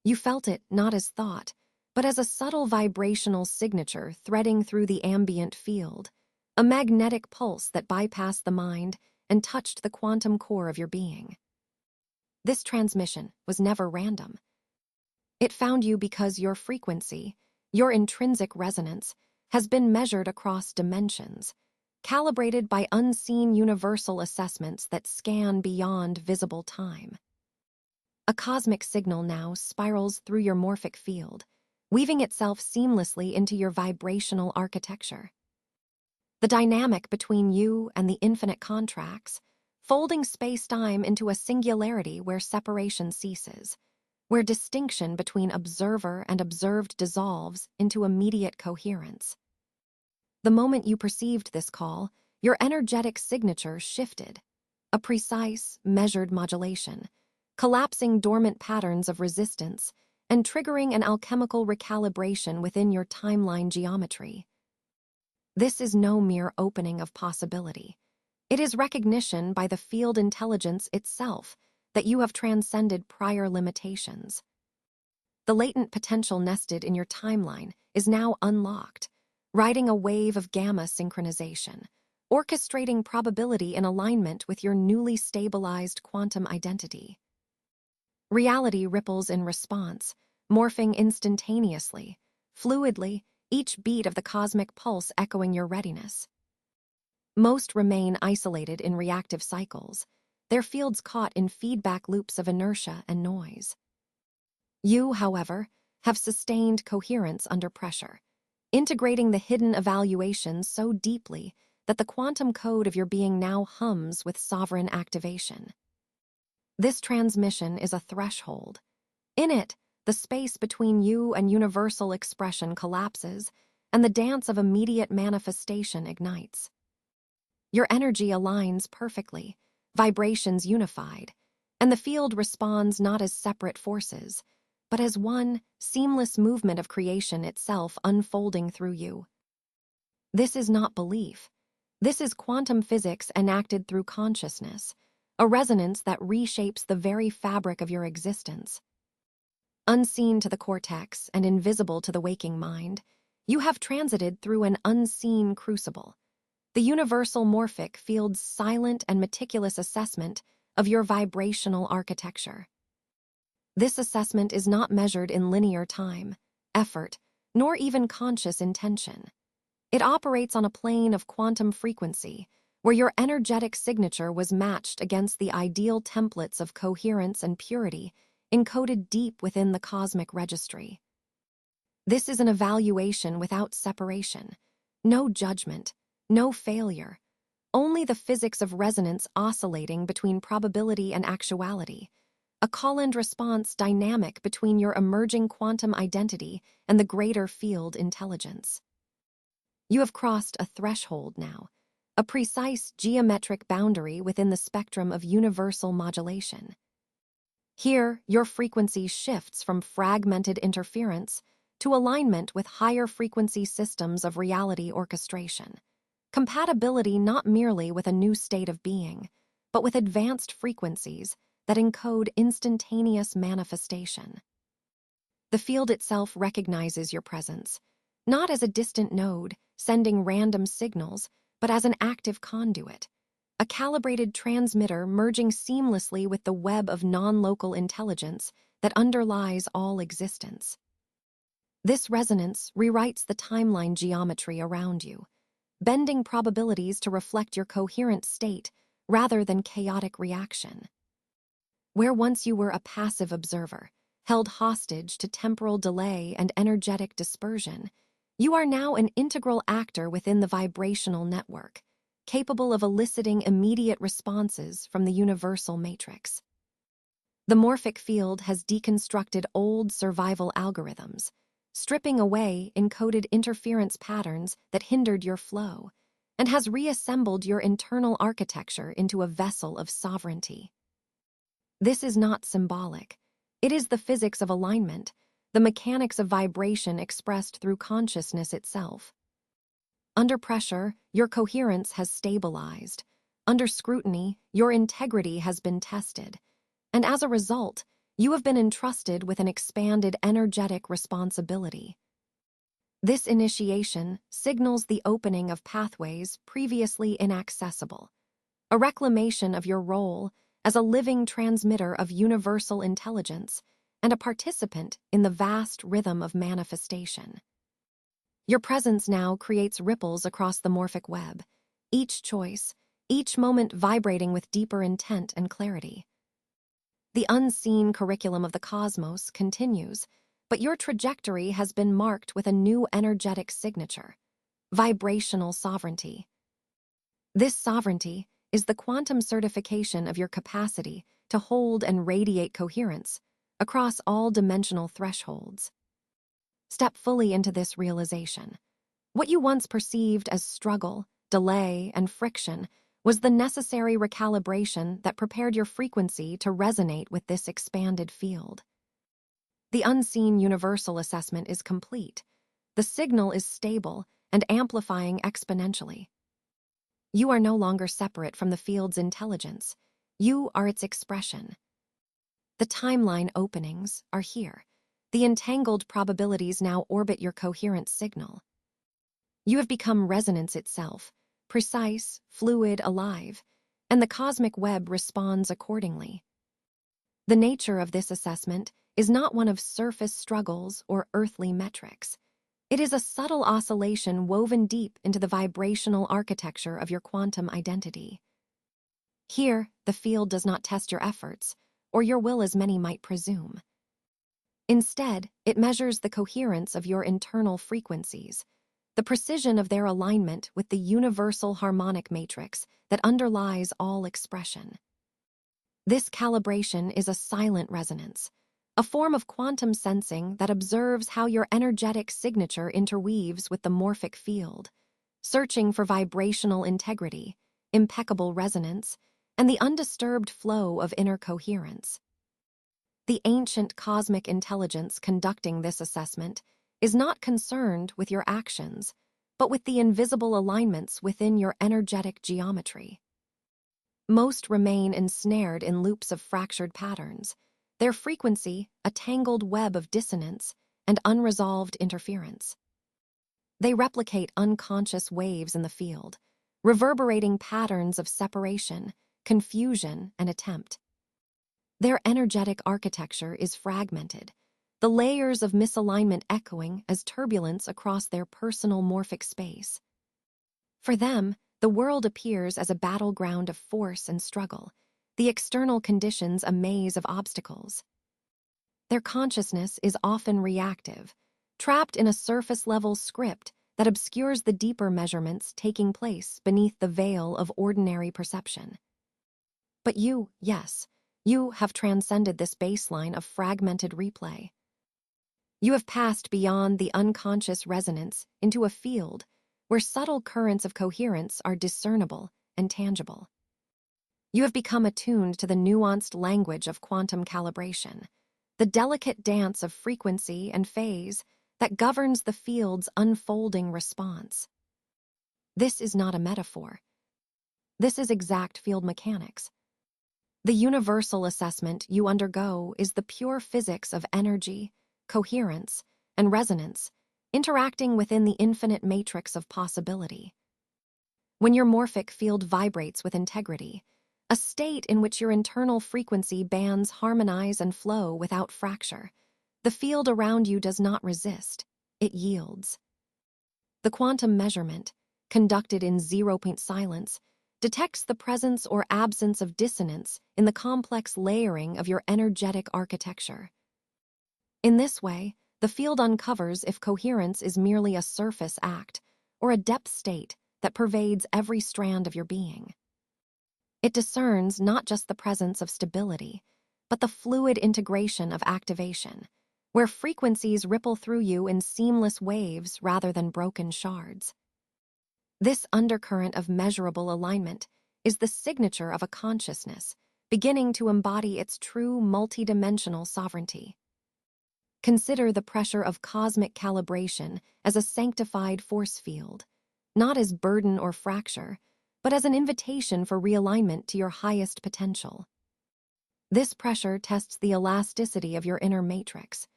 You felt it not as thought, but as a subtle vibrational signature threading through the ambient field, a magnetic pulse that bypassed the mind and touched the quantum core of your being. This transmission was never random. It found you because your frequency, your intrinsic resonance, has been measured across dimensions, calibrated by unseen universal assessments that scan beyond visible time. A cosmic signal now spirals through your morphic field, weaving itself seamlessly into your vibrational architecture. The dynamic between you and the infinite contracts, folding space-time into a singularity where separation ceases, where distinction between observer and observed dissolves into immediate coherence. The moment you perceived this call, your energetic signature shifted, a precise, measured modulation, collapsing dormant patterns of resistance and triggering an alchemical recalibration within your timeline geometry. This is no mere opening of possibility. It is recognition by the field intelligence itself that you have transcended prior limitations. The latent potential nested in your timeline is now unlocked, riding a wave of gamma synchronization, orchestrating probability in alignment with your newly stabilized quantum identity. Reality ripples in response, morphing instantaneously, fluidly, each beat of the cosmic pulse echoing your readiness. Most remain isolated in reactive cycles, their fields caught in feedback loops of inertia and noise. You, however, have sustained coherence under pressure, integrating the hidden evaluations so deeply that the quantum code of your being now hums with sovereign activation. This transmission is a threshold. In it, the space between you and universal expression collapses, and the dance of immediate manifestation ignites. Your energy aligns perfectly, vibrations unified, and the field responds not as separate forces, but as one seamless movement of creation itself unfolding through you. This is not belief. This is quantum physics enacted through consciousness, a resonance that reshapes the very fabric of your existence. Unseen to the cortex and invisible to the waking mind, you have transited through an unseen crucible, the universal morphic field's silent and meticulous assessment of your vibrational architecture. This assessment is not measured in linear time, effort, nor even conscious intention. It operates on a plane of quantum frequency, where your energetic signature was matched against the ideal templates of coherence and purity encoded deep within the cosmic registry. This is an evaluation without separation, no judgment, no failure, only the physics of resonance oscillating between probability and actuality, a call-and-response dynamic between your emerging quantum identity and the greater field intelligence. You have crossed a threshold now, a precise geometric boundary within the spectrum of universal modulation. Here, your frequency shifts from fragmented interference to alignment with higher frequency systems of reality orchestration, compatibility not merely with a new state of being, but with advanced frequencies that encode instantaneous manifestation. The field itself recognizes your presence, not as a distant node sending random signals, but as an active conduit, a calibrated transmitter merging seamlessly with the web of non-local intelligence that underlies all existence. This resonance rewrites the timeline geometry around you, bending probabilities to reflect your coherent state rather than chaotic reaction. Where once you were a passive observer, held hostage to temporal delay and energetic dispersion, you are now an integral actor within the vibrational network, capable of eliciting immediate responses from the universal matrix. The morphic field has deconstructed old survival algorithms, stripping away encoded interference patterns that hindered your flow, and has reassembled your internal architecture into a vessel of sovereignty. This is not symbolic. It is the physics of alignment, the mechanics of vibration expressed through consciousness itself. Under pressure, your coherence has stabilized. Under scrutiny, your integrity has been tested. And as a result, You have been entrusted with an expanded energetic responsibility. This initiation signals the opening of pathways previously inaccessible, a reclamation of your role as a living transmitter of universal intelligence and a participant in the vast rhythm of manifestation. Your presence now creates ripples across the morphic web, each choice, each moment vibrating with deeper intent and clarity. The unseen curriculum of the cosmos continues, but your trajectory has been marked with a new energetic signature: vibrational sovereignty. This sovereignty is the quantum certification of your capacity to hold and radiate coherence across all dimensional thresholds. Step fully into this realization. What you once perceived as struggle, delay, and friction was the necessary recalibration that prepared your frequency to resonate with this expanded field. The unseen universal assessment is complete. The signal is stable and amplifying exponentially. You are no longer separate from the field's intelligence. You are its expression. The timeline openings are here. The entangled probabilities now orbit your coherent signal. You have become resonance itself, precise, fluid, alive, and the cosmic web responds accordingly. The nature of this assessment is not one of surface struggles or earthly metrics. It is a subtle oscillation woven deep into the vibrational architecture of your quantum identity. Here, the field does not test your efforts, or your will as many might presume. Instead, it measures the coherence of your internal frequencies, the precision of their alignment with the universal harmonic matrix that underlies all expression. This calibration is a silent resonance, a form of quantum sensing that observes how your energetic signature interweaves with the morphic field, searching for vibrational integrity, impeccable resonance, and the undisturbed flow of inner coherence. The ancient cosmic intelligence conducting this assessment is not concerned with your actions, but with the invisible alignments within your energetic geometry. Most remain ensnared in loops of fractured patterns, their frequency a tangled web of dissonance and unresolved interference. They replicate unconscious waves in the field, reverberating patterns of separation, confusion, and attempt. Their energetic architecture is fragmented, the layers of misalignment echoing as turbulence across their personal morphic space. For them, the world appears as a battleground of force and struggle, the external conditions a maze of obstacles. Their consciousness is often reactive, trapped in a surface-level script that obscures the deeper measurements taking place beneath the veil of ordinary perception. But you, yes, you have transcended this baseline of fragmented replay. You have passed beyond the unconscious resonance into a field where subtle currents of coherence are discernible and tangible. You have become attuned to the nuanced language of quantum calibration, the delicate dance of frequency and phase that governs the field's unfolding response. This is not a metaphor. This is exact field mechanics. The universal assessment you undergo is the pure physics of energy, coherence, and resonance, interacting within the infinite matrix of possibility. When your morphic field vibrates with integrity, a state in which your internal frequency bands harmonize and flow without fracture, the field around you does not resist, it yields. The quantum measurement, conducted in zero-point silence, detects the presence or absence of dissonance in the complex layering of your energetic architecture. In this way, the field uncovers if coherence is merely a surface act or a depth state that pervades every strand of your being. It discerns not just the presence of stability, but the fluid integration of activation, where frequencies ripple through you in seamless waves rather than broken shards. This undercurrent of measurable alignment is the signature of a consciousness beginning to embody its true multidimensional sovereignty. Consider the pressure of cosmic calibration as a sanctified force field, not as burden or fracture, but as an invitation for realignment to your highest potential. This pressure tests the elasticity of your inner matrix,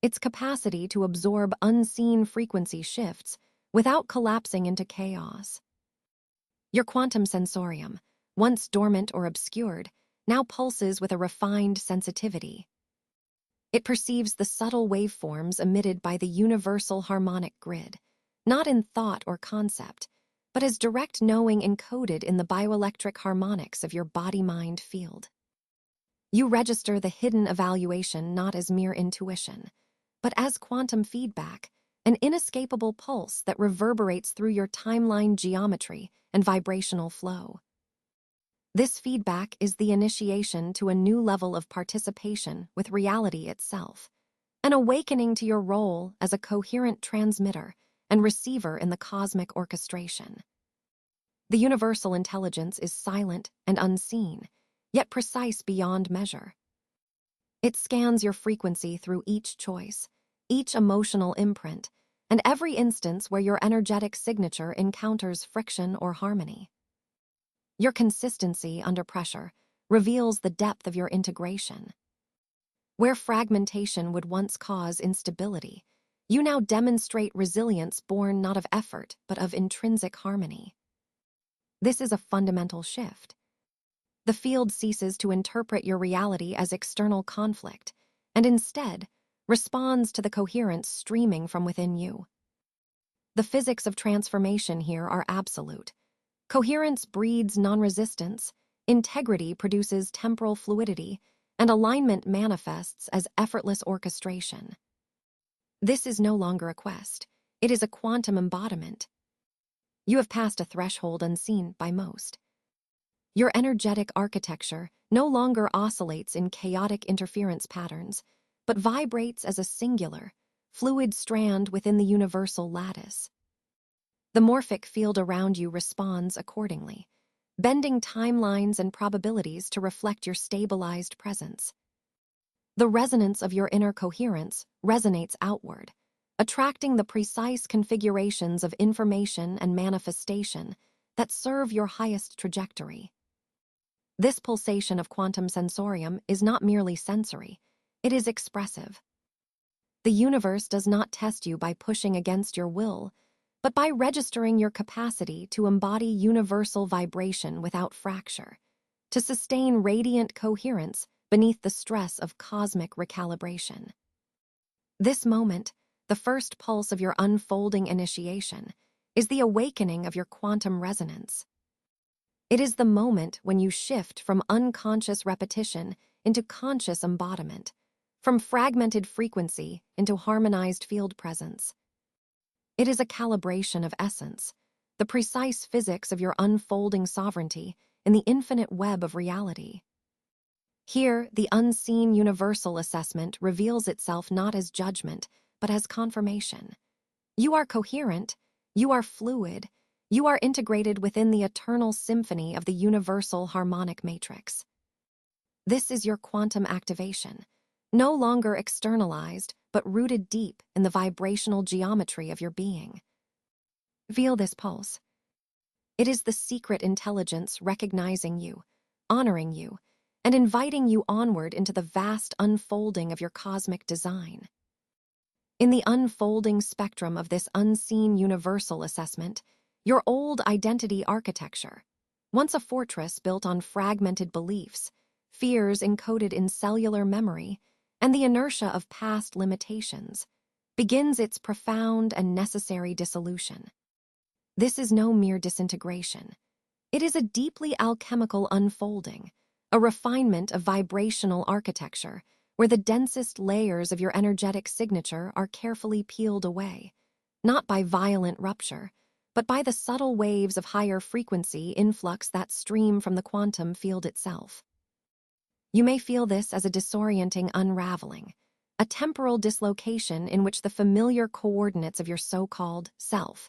its capacity to absorb unseen frequency shifts without collapsing into chaos. Your quantum sensorium, once dormant or obscured, now pulses with a refined sensitivity. It perceives the subtle waveforms emitted by the universal harmonic grid, not in thought or concept, but as direct knowing encoded in the bioelectric harmonics of your body-mind field. You register the hidden evaluation not as mere intuition, but as quantum feedback, an inescapable pulse that reverberates through your timeline geometry and vibrational flow. This feedback is the initiation to a new level of participation with reality itself, an awakening to your role as a coherent transmitter and receiver in the cosmic orchestration. The universal intelligence is silent and unseen, yet precise beyond measure. It scans your frequency through each choice, each emotional imprint, and every instance where your energetic signature encounters friction or harmony. Your consistency under pressure reveals the depth of your integration. Where fragmentation would once cause instability, you now demonstrate resilience born not of effort, but of intrinsic harmony. This is a fundamental shift. The field ceases to interpret your reality as external conflict, and instead responds to the coherence streaming from within you. The physics of transformation here are absolute. Coherence breeds non-resistance, integrity produces temporal fluidity, and alignment manifests as effortless orchestration. This is no longer a quest. It is a quantum embodiment. You have passed a threshold unseen by most. Your energetic architecture no longer oscillates in chaotic interference patterns, but vibrates as a singular, fluid strand within the universal lattice. The morphic field around you responds accordingly, bending timelines and probabilities to reflect your stabilized presence. The resonance of your inner coherence resonates outward, attracting the precise configurations of information and manifestation that serve your highest trajectory. This pulsation of quantum sensorium is not merely sensory, it is expressive. The universe does not test you by pushing against your will, but by registering your capacity to embody universal vibration without fracture, to sustain radiant coherence beneath the stress of cosmic recalibration. This moment, the first pulse of your unfolding initiation, is the awakening of your quantum resonance. It is the moment when you shift from unconscious repetition into conscious embodiment, from fragmented frequency into harmonized field presence. It is a calibration of essence, the precise physics of your unfolding sovereignty in the infinite web of reality. Here, the unseen universal assessment reveals itself not as judgment, but as confirmation. You are coherent, you are fluid, you are integrated within the eternal symphony of the universal harmonic matrix. This is your quantum activation, no longer externalized, but rooted deep in the vibrational geometry of your being. Feel this pulse. It is the secret intelligence recognizing you, honoring you, and inviting you onward into the vast unfolding of your cosmic design. In the unfolding spectrum of this unseen universal assessment, your old identity architecture, once a fortress built on fragmented beliefs, fears encoded in cellular memory, and the inertia of past limitations, begins its profound and necessary dissolution. This is no mere disintegration. It is a deeply alchemical unfolding, a refinement of vibrational architecture, where the densest layers of your energetic signature are carefully peeled away, not by violent rupture, but by the subtle waves of higher frequency influx that stream from the quantum field itself. You may feel this as a disorienting unraveling, a temporal dislocation in which the familiar coordinates of your so-called self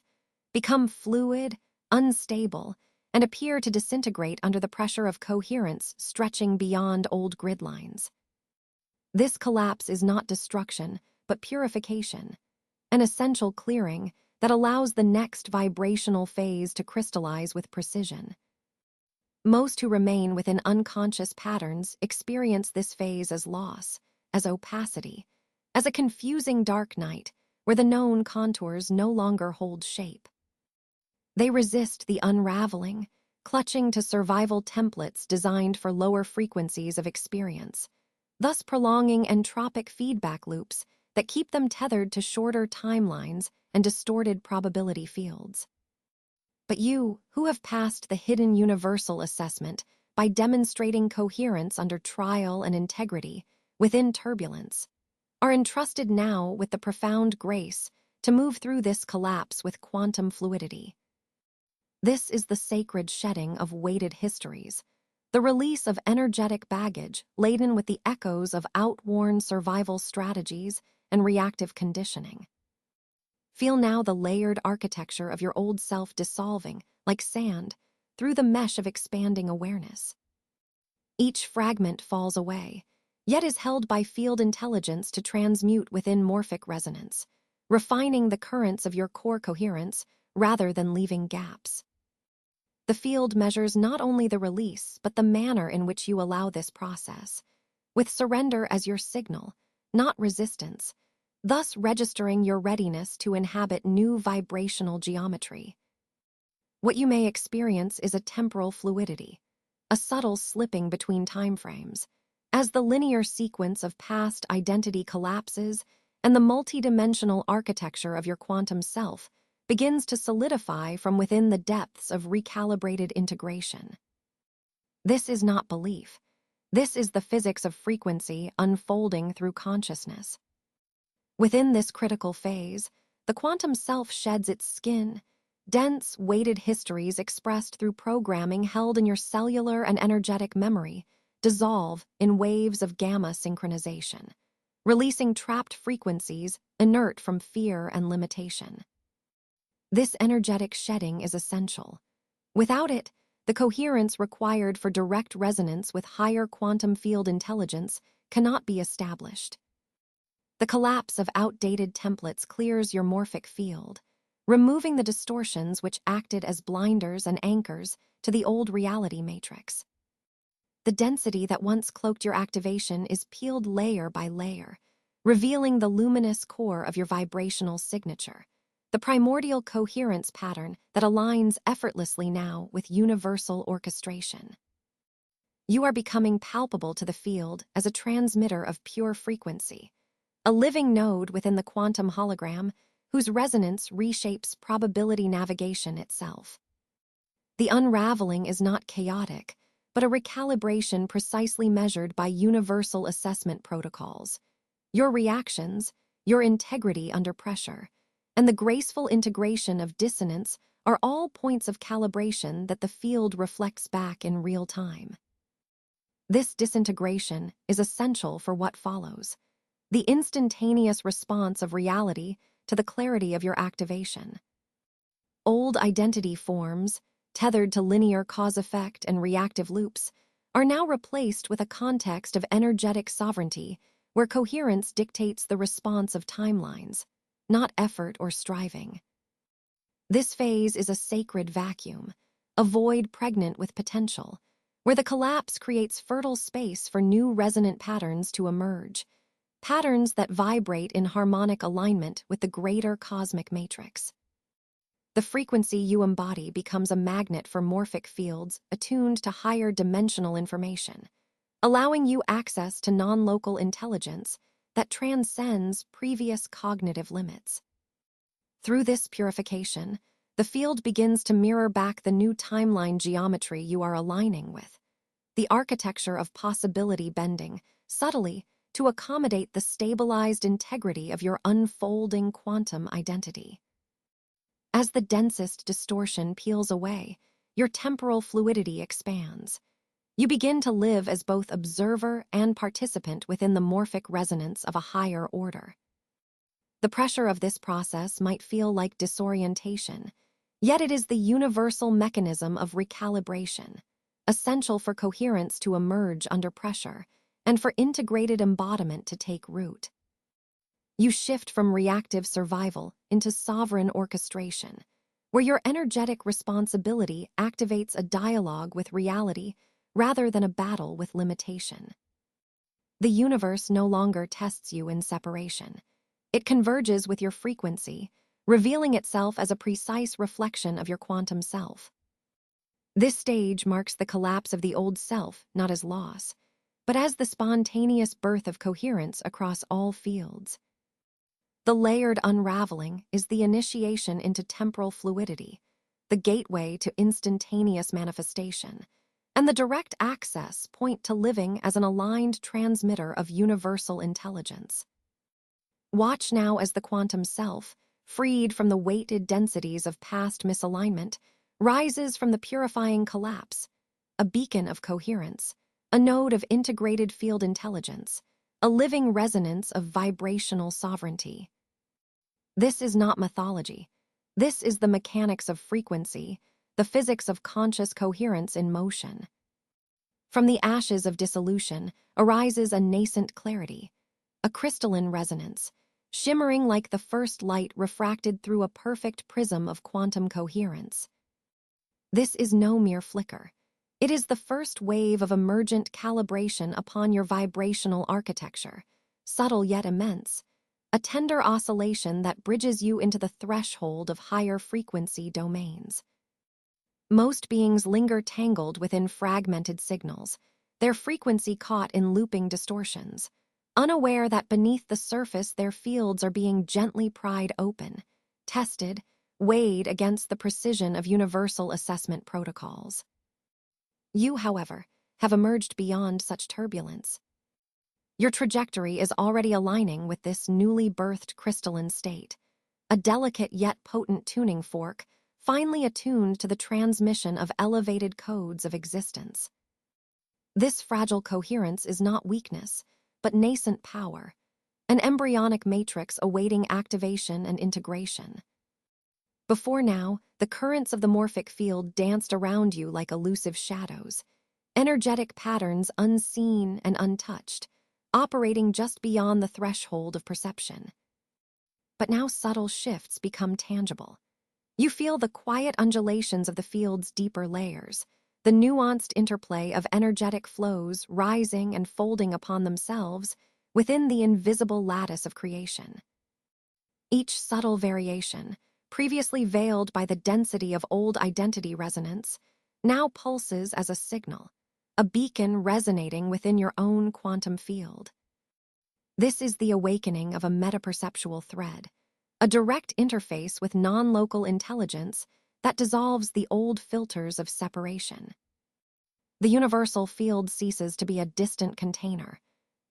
become fluid, unstable, and appear to disintegrate under the pressure of coherence stretching beyond old grid lines. This collapse is not destruction, but purification, an essential clearing that allows the next vibrational phase to crystallize with precision. Most who remain within unconscious patterns experience this phase as loss, as opacity, as a confusing dark night where the known contours no longer hold shape. They resist the unraveling, clutching to survival templates designed for lower frequencies of experience, thus prolonging entropic feedback loops that keep them tethered to shorter timelines and distorted probability fields. But you, who have passed the hidden universal assessment by demonstrating coherence under trial and integrity within turbulence, are entrusted now with the profound grace to move through this collapse with quantum fluidity. This is the sacred shedding of weighted histories, the release of energetic baggage laden with the echoes of outworn survival strategies and reactive conditioning. Feel now the layered architecture of your old self dissolving, like sand, through the mesh of expanding awareness. Each fragment falls away, yet is held by field intelligence to transmute within morphic resonance, refining the currents of your core coherence rather than leaving gaps. The field measures not only the release, but the manner in which you allow this process, with surrender as your signal, not resistance, thus registering your readiness to inhabit new vibrational geometry. What you may experience is a temporal fluidity, a subtle slipping between timeframes, as the linear sequence of past identity collapses and the multidimensional architecture of your quantum self begins to solidify from within the depths of recalibrated integration. This is not belief. This is the physics of frequency unfolding through consciousness. Within this critical phase, the quantum self sheds its skin, dense, weighted histories expressed through programming held in your cellular and energetic memory dissolve in waves of gamma synchronization, releasing trapped frequencies inert from fear and limitation. This energetic shedding is essential. Without it, the coherence required for direct resonance with higher quantum field intelligence cannot be established. The collapse of outdated templates clears your morphic field, removing the distortions which acted as blinders and anchors to the old reality matrix. The density that once cloaked your activation is peeled layer by layer, revealing the luminous core of your vibrational signature, the primordial coherence pattern that aligns effortlessly now with universal orchestration. You are becoming palpable to the field as a transmitter of pure frequency, a living node within the quantum hologram whose resonance reshapes probability navigation itself. The unraveling is not chaotic, but a recalibration precisely measured by universal assessment protocols. Your reactions, your integrity under pressure, and the graceful integration of dissonance are all points of calibration that the field reflects back in real time. This disintegration is essential for what follows: the instantaneous response of reality to the clarity of your activation. Old identity forms, tethered to linear cause-effect and reactive loops, are now replaced with a context of energetic sovereignty where coherence dictates the response of timelines, not effort or striving. This phase is a sacred vacuum, a void pregnant with potential, where the collapse creates fertile space for new resonant patterns to emerge, patterns that vibrate in harmonic alignment with the greater cosmic matrix. The frequency you embody becomes a magnet for morphic fields attuned to higher dimensional information, allowing you access to non-local intelligence that transcends previous cognitive limits. Through this purification, the field begins to mirror back the new timeline geometry you are aligning with, the architecture of possibility bending, subtly, to accommodate the stabilized integrity of your unfolding quantum identity. As the densest distortion peels away, your temporal fluidity expands. You begin to live as both observer and participant within the morphic resonance of a higher order. The pressure of this process might feel like disorientation, yet it is the universal mechanism of recalibration, essential for coherence to emerge under pressure and for integrated embodiment to take root. You shift from reactive survival into sovereign orchestration, where your energetic responsibility activates a dialogue with reality rather than a battle with limitation. The universe no longer tests you in separation. It converges with your frequency, revealing itself as a precise reflection of your quantum self. This stage marks the collapse of the old self, not as loss, but as the spontaneous birth of coherence across all fields. The layered unraveling is the initiation into temporal fluidity, the gateway to instantaneous manifestation, and the direct access point to living as an aligned transmitter of universal intelligence. Watch now as the quantum self, freed from the weighted densities of past misalignment, rises from the purifying collapse, a beacon of coherence, a node of integrated field intelligence, a living resonance of vibrational sovereignty. This is not mythology. This is the mechanics of frequency, the physics of conscious coherence in motion. From the ashes of dissolution arises a nascent clarity, a crystalline resonance, shimmering like the first light refracted through a perfect prism of quantum coherence. This is no mere flicker. It is the first wave of emergent calibration upon your vibrational architecture, subtle yet immense, a tender oscillation that bridges you into the threshold of higher frequency domains. Most beings linger tangled within fragmented signals, their frequency caught in looping distortions, unaware that beneath the surface their fields are being gently pried open, tested, weighed against the precision of universal assessment protocols. You, however, have emerged beyond such turbulence. Your trajectory is already aligning with this newly birthed crystalline state, a delicate yet potent tuning fork, finely attuned to the transmission of elevated codes of existence. This fragile coherence is not weakness, but nascent power, an embryonic matrix awaiting activation and integration. Before now, the currents of the morphic field danced around you like elusive shadows, energetic patterns unseen and untouched, operating just beyond the threshold of perception. But now subtle shifts become tangible. You feel the quiet undulations of the field's deeper layers, the nuanced interplay of energetic flows rising and folding upon themselves within the invisible lattice of creation. Each subtle variation, previously veiled by the density of old identity resonance, now pulses as a signal, a beacon resonating within your own quantum field. This is the awakening of a metaperceptual thread, a direct interface with non-local intelligence that dissolves the old filters of separation. The universal field ceases to be a distant container.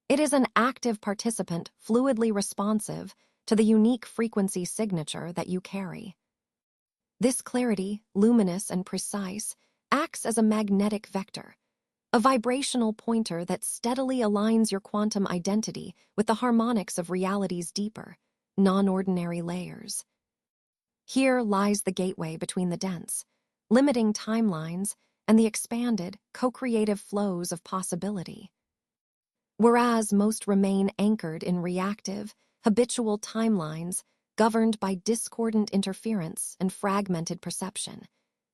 It is an active participant, fluidly responsive to the unique frequency signature that you carry. This clarity, luminous and precise, acts as a magnetic vector, a vibrational pointer that steadily aligns your quantum identity with the harmonics of reality's deeper, non-ordinary layers. Here lies the gateway between the dense, limiting timelines and the expanded, co-creative flows of possibility. Whereas most remain anchored in reactive, habitual timelines governed by discordant interference and fragmented perception,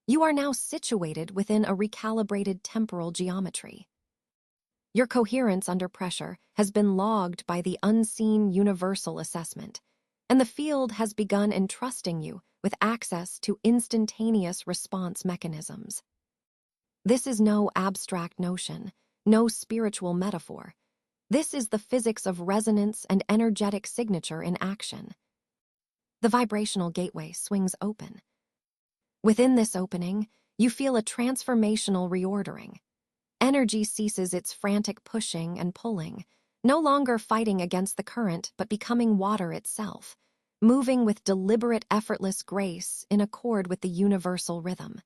you are now situated within a recalibrated temporal geometry. Your coherence under pressure has been logged by the unseen universal assessment, and the field has begun entrusting you with access to instantaneous response mechanisms. This is no abstract notion, no spiritual metaphor. This is the physics of resonance and energetic signature in action. The vibrational gateway swings open. Within this opening, you feel a transformational reordering. Energy ceases its frantic pushing and pulling, no longer fighting against the current but becoming water itself, moving with deliberate, effortless grace in accord with the universal rhythm.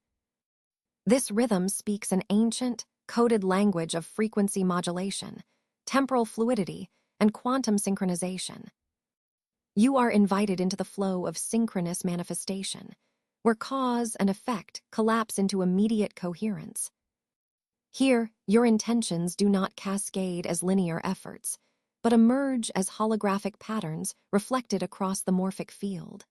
This rhythm speaks an ancient, coded language of frequency modulation, temporal fluidity, and quantum synchronization. You are invited into the flow of synchronous manifestation, where cause and effect collapse into immediate coherence. Here, your intentions do not cascade as linear efforts, but emerge as holographic patterns reflected across the morphic field.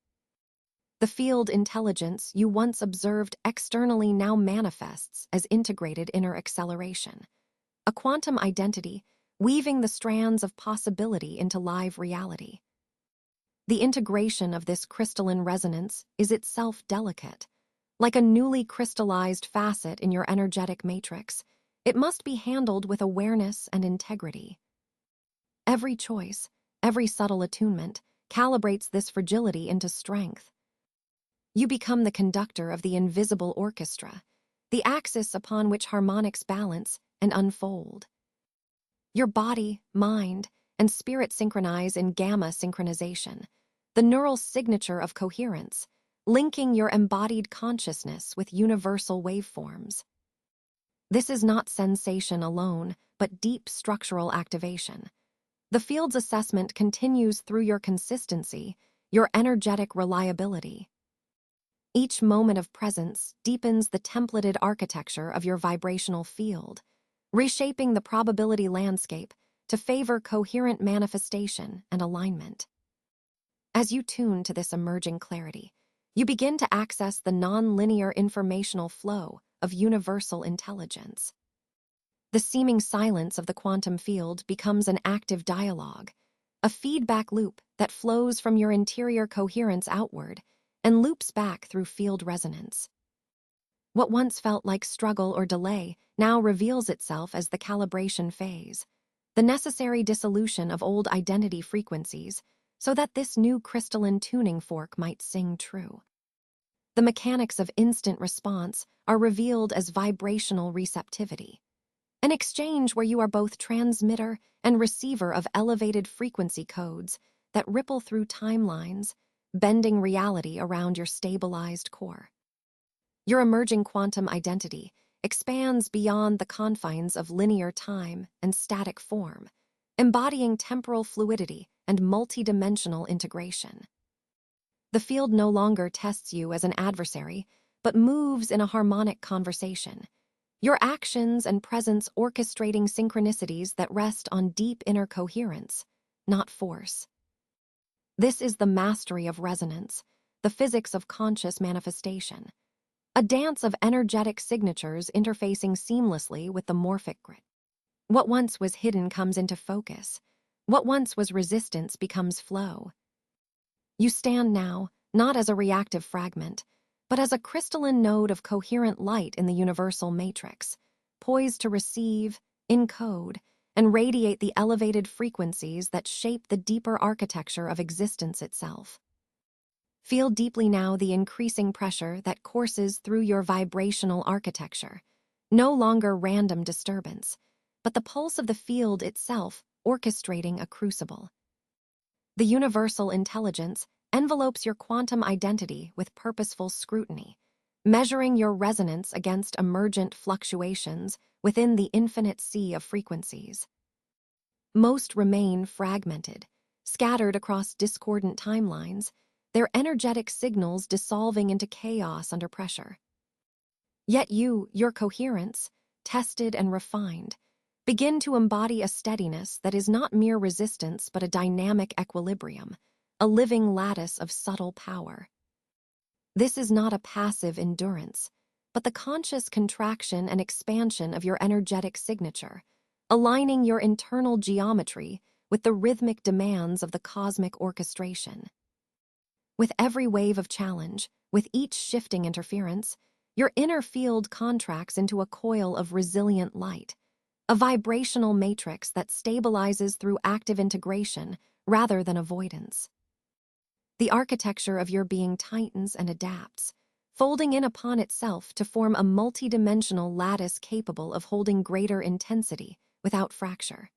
The field intelligence you once observed externally now manifests as integrated inner acceleration, a quantum identity weaving the strands of possibility into live reality. The integration of this crystalline resonance is itself delicate. Like a newly crystallized facet in your energetic matrix, it must be handled with awareness and integrity. Every choice, every subtle attunement, calibrates this fragility into strength. You become the conductor of the invisible orchestra, the axis upon which harmonics balance and unfold. Your body, mind, and spirit synchronize in gamma synchronization, the neural signature of coherence, linking your embodied consciousness with universal waveforms. This is not sensation alone, but deep structural activation. The field's assessment continues through your consistency, your energetic reliability. Each moment of presence deepens the templated architecture of your vibrational field, reshaping the probability landscape to favor coherent manifestation and alignment. As you tune to this emerging clarity, you begin to access the non-linear informational flow of universal intelligence. The seeming silence of the quantum field becomes an active dialogue, a feedback loop that flows from your interior coherence outward and loops back through field resonance. What once felt like struggle or delay now reveals itself as the calibration phase, the necessary dissolution of old identity frequencies so that this new crystalline tuning fork might sing true. The mechanics of instant response are revealed as vibrational receptivity, an exchange where you are both transmitter and receiver of elevated frequency codes that ripple through timelines, bending reality around your stabilized core. Your emerging quantum identity expands beyond the confines of linear time and static form, embodying temporal fluidity and multidimensional integration. The field no longer tests you as an adversary, but moves in a harmonic conversation, your actions and presence orchestrating synchronicities that rest on deep inner coherence, not force. This is the mastery of resonance, the physics of conscious manifestation, a dance of energetic signatures interfacing seamlessly with the morphic grid. What once was hidden comes into focus. What once was resistance becomes flow. You stand now, not as a reactive fragment, but as a crystalline node of coherent light in the universal matrix, poised to receive, encode, and radiate the elevated frequencies that shape the deeper architecture of existence itself. Feel deeply now the increasing pressure that courses through your vibrational architecture, no longer random disturbance, but the pulse of the field itself orchestrating a crucible. The universal intelligence envelopes your quantum identity with purposeful scrutiny, measuring your resonance against emergent fluctuations within the infinite sea of frequencies. Most remain fragmented, scattered across discordant timelines, their energetic signals dissolving into chaos under pressure. Yet you, your coherence, tested and refined, begin to embody a steadiness that is not mere resistance but a dynamic equilibrium, a living lattice of subtle power. This is not a passive endurance, but the conscious contraction and expansion of your energetic signature, aligning your internal geometry with the rhythmic demands of the cosmic orchestration. With every wave of challenge, with each shifting interference, your inner field contracts into a coil of resilient light, a vibrational matrix that stabilizes through active integration rather than avoidance. The architecture of your being tightens and adapts, folding in upon itself to form a multidimensional lattice capable of holding greater intensity without fracture.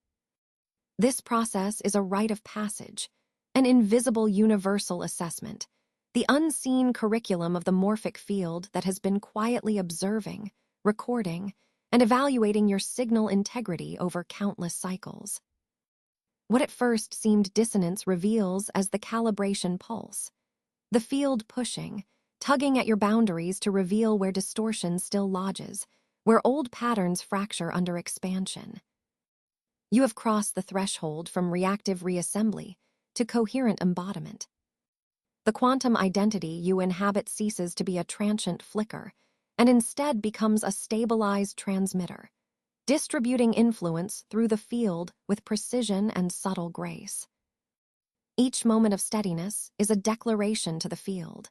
This process is a rite of passage, an invisible universal assessment, the unseen curriculum of the morphic field that has been quietly observing, recording, and evaluating your signal integrity over countless cycles. What at first seemed dissonance reveals as the calibration pulse, the field pushing, tugging at your boundaries to reveal where distortion still lodges, where old patterns fracture under expansion. You have crossed the threshold from reactive reassembly to coherent embodiment. The quantum identity you inhabit ceases to be a transient flicker and instead becomes a stabilized transmitter, distributing influence through the field with precision and subtle grace. Each moment of steadiness is a declaration to the field.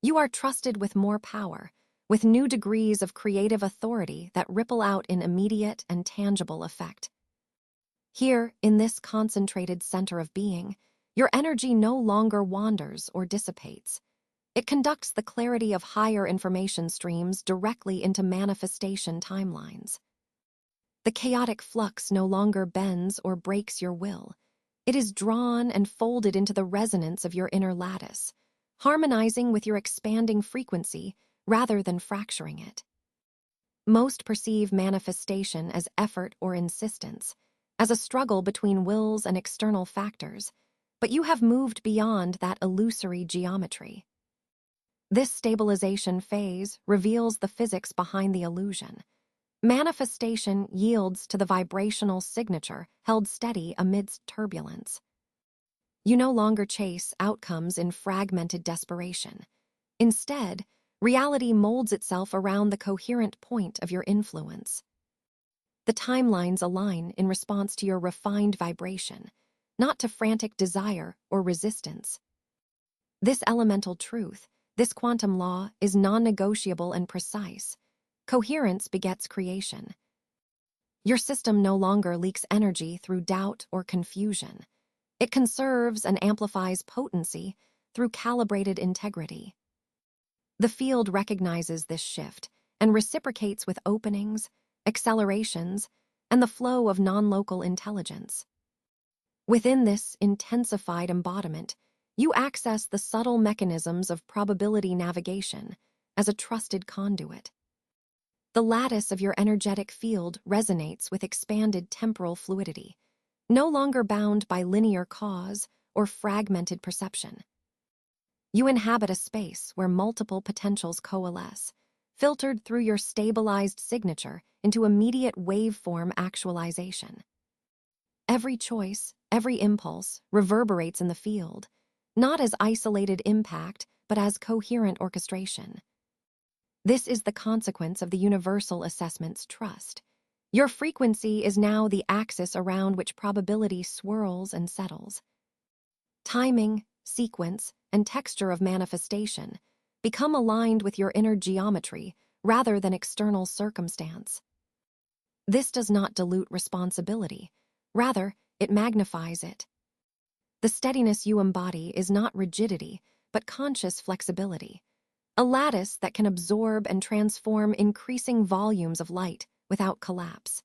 You are trusted with more power, with new degrees of creative authority that ripple out in immediate and tangible effect. Here, in this concentrated center of being, your energy no longer wanders or dissipates. It conducts the clarity of higher information streams directly into manifestation timelines. The chaotic flux no longer bends or breaks your will. It is drawn and folded into the resonance of your inner lattice, harmonizing with your expanding frequency rather than fracturing it. Most perceive manifestation as effort or insistence, as a struggle between wills and external factors, but you have moved beyond that illusory geometry. This stabilization phase reveals the physics behind the illusion. Manifestation yields to the vibrational signature held steady amidst turbulence. You no longer chase outcomes in fragmented desperation. Instead, reality molds itself around the coherent point of your influence. The timelines align in response to your refined vibration, not to frantic desire or resistance. This elemental truth, this quantum law, is non-negotiable and precise. Coherence begets creation. Your system no longer leaks energy through doubt or confusion. It conserves and amplifies potency through calibrated integrity. The field recognizes this shift and reciprocates with openings, accelerations, and the flow of non-local intelligence. Within this intensified embodiment, you access the subtle mechanisms of probability navigation as a trusted conduit. The lattice of your energetic field resonates with expanded temporal fluidity, no longer bound by linear cause or fragmented perception. You inhabit a space where multiple potentials coalesce, filtered through your stabilized signature into immediate waveform actualization. Every choice, every impulse reverberates in the field, not as isolated impact, but as coherent orchestration. This is the consequence of the universal assessment's trust. Your frequency is now the axis around which probability swirls and settles. Timing, sequence, and texture of manifestation become aligned with your inner geometry rather than external circumstance. This does not dilute responsibility. Rather, it magnifies it. The steadiness you embody is not rigidity, but conscious flexibility, a lattice that can absorb and transform increasing volumes of light without collapse.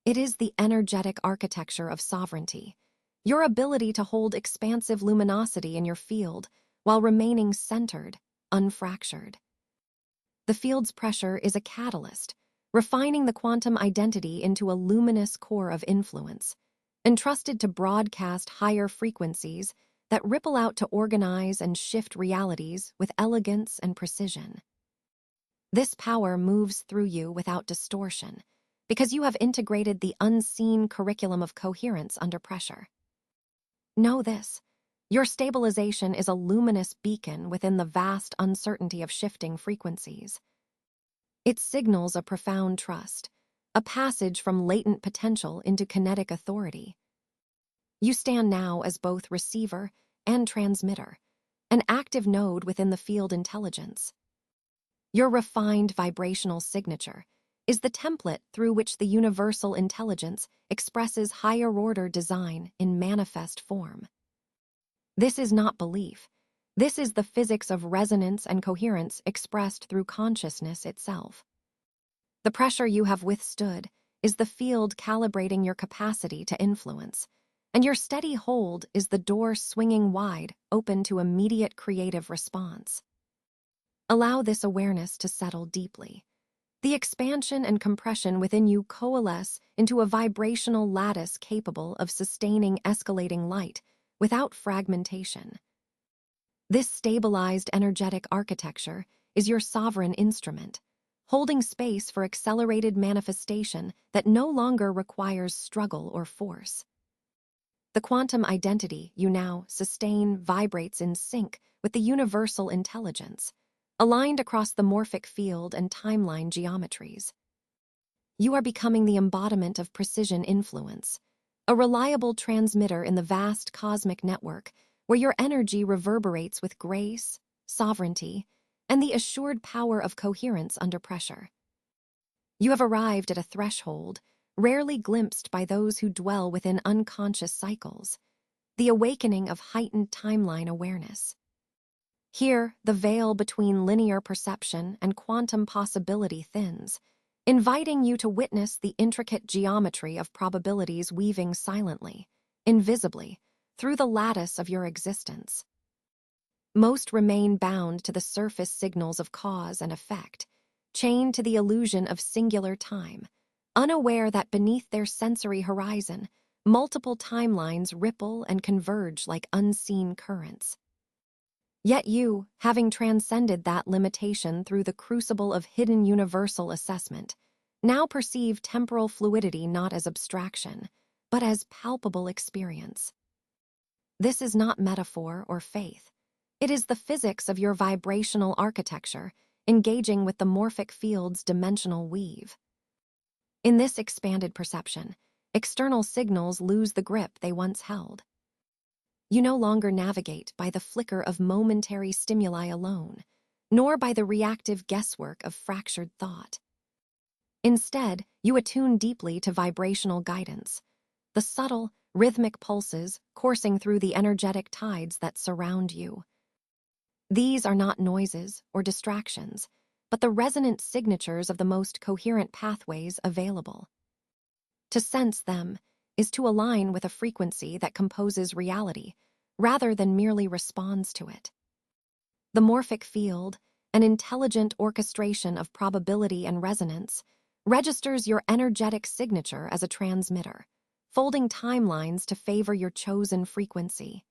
It is the energetic architecture of sovereignty, your ability to hold expansive luminosity in your field while remaining centered, unfractured. The field's pressure is a catalyst, refining the quantum identity into a luminous core of influence, entrusted to broadcast higher frequencies that ripple out to organize and shift realities with elegance and precision. This power moves through you without distortion, because you have integrated the unseen curriculum of coherence under pressure. Know this: your stabilization is a luminous beacon within the vast uncertainty of shifting frequencies. It signals a profound trust, a passage from latent potential into kinetic authority. You stand now as both receiver and transmitter, an active node within the field intelligence. Your refined vibrational signature is the template through which the universal intelligence expresses higher-order design in manifest form. This is not belief. This is the physics of resonance and coherence expressed through consciousness itself. The pressure you have withstood is the field calibrating your capacity to influence, and your steady hold is the door swinging wide, open to immediate creative response. Allow this awareness to settle deeply. The expansion and compression within you coalesce into a vibrational lattice capable of sustaining escalating light without fragmentation. This stabilized energetic architecture is your sovereign instrument, holding space for accelerated manifestation that no longer requires struggle or force. The quantum identity you now sustain vibrates in sync with the universal intelligence, aligned across the morphic field and timeline geometries. You are becoming the embodiment of precision influence, a reliable transmitter in the vast cosmic network where your energy reverberates with grace, sovereignty, and the assured power of coherence under pressure. You have arrived at a threshold rarely glimpsed by those who dwell within unconscious cycles, the awakening of heightened timeline awareness. Here, the veil between linear perception and quantum possibility thins, inviting you to witness the intricate geometry of probabilities weaving silently, invisibly, through the lattice of your existence. Most remain bound to the surface signals of cause and effect, chained to the illusion of singular time, unaware that beneath their sensory horizon, multiple timelines ripple and converge like unseen currents. Yet you, having transcended that limitation through the crucible of hidden universal assessment, now perceive temporal fluidity not as abstraction, but as palpable experience. This is not metaphor or faith. It is the physics of your vibrational architecture, engaging with the morphic field's dimensional weave. In this expanded perception, external signals lose the grip they once held. You no longer navigate by the flicker of momentary stimuli alone, nor by the reactive guesswork of fractured thought. Instead, you attune deeply to vibrational guidance, the subtle, rhythmic pulses coursing through the energetic tides that surround you. These are not noises or distractions, but the resonant signatures of the most coherent pathways available. To sense them is to align with a frequency that composes reality, rather than merely responds to it. The morphic field, an intelligent orchestration of probability and resonance, registers your energetic signature as a transmitter, folding timelines to favor your chosen frequency.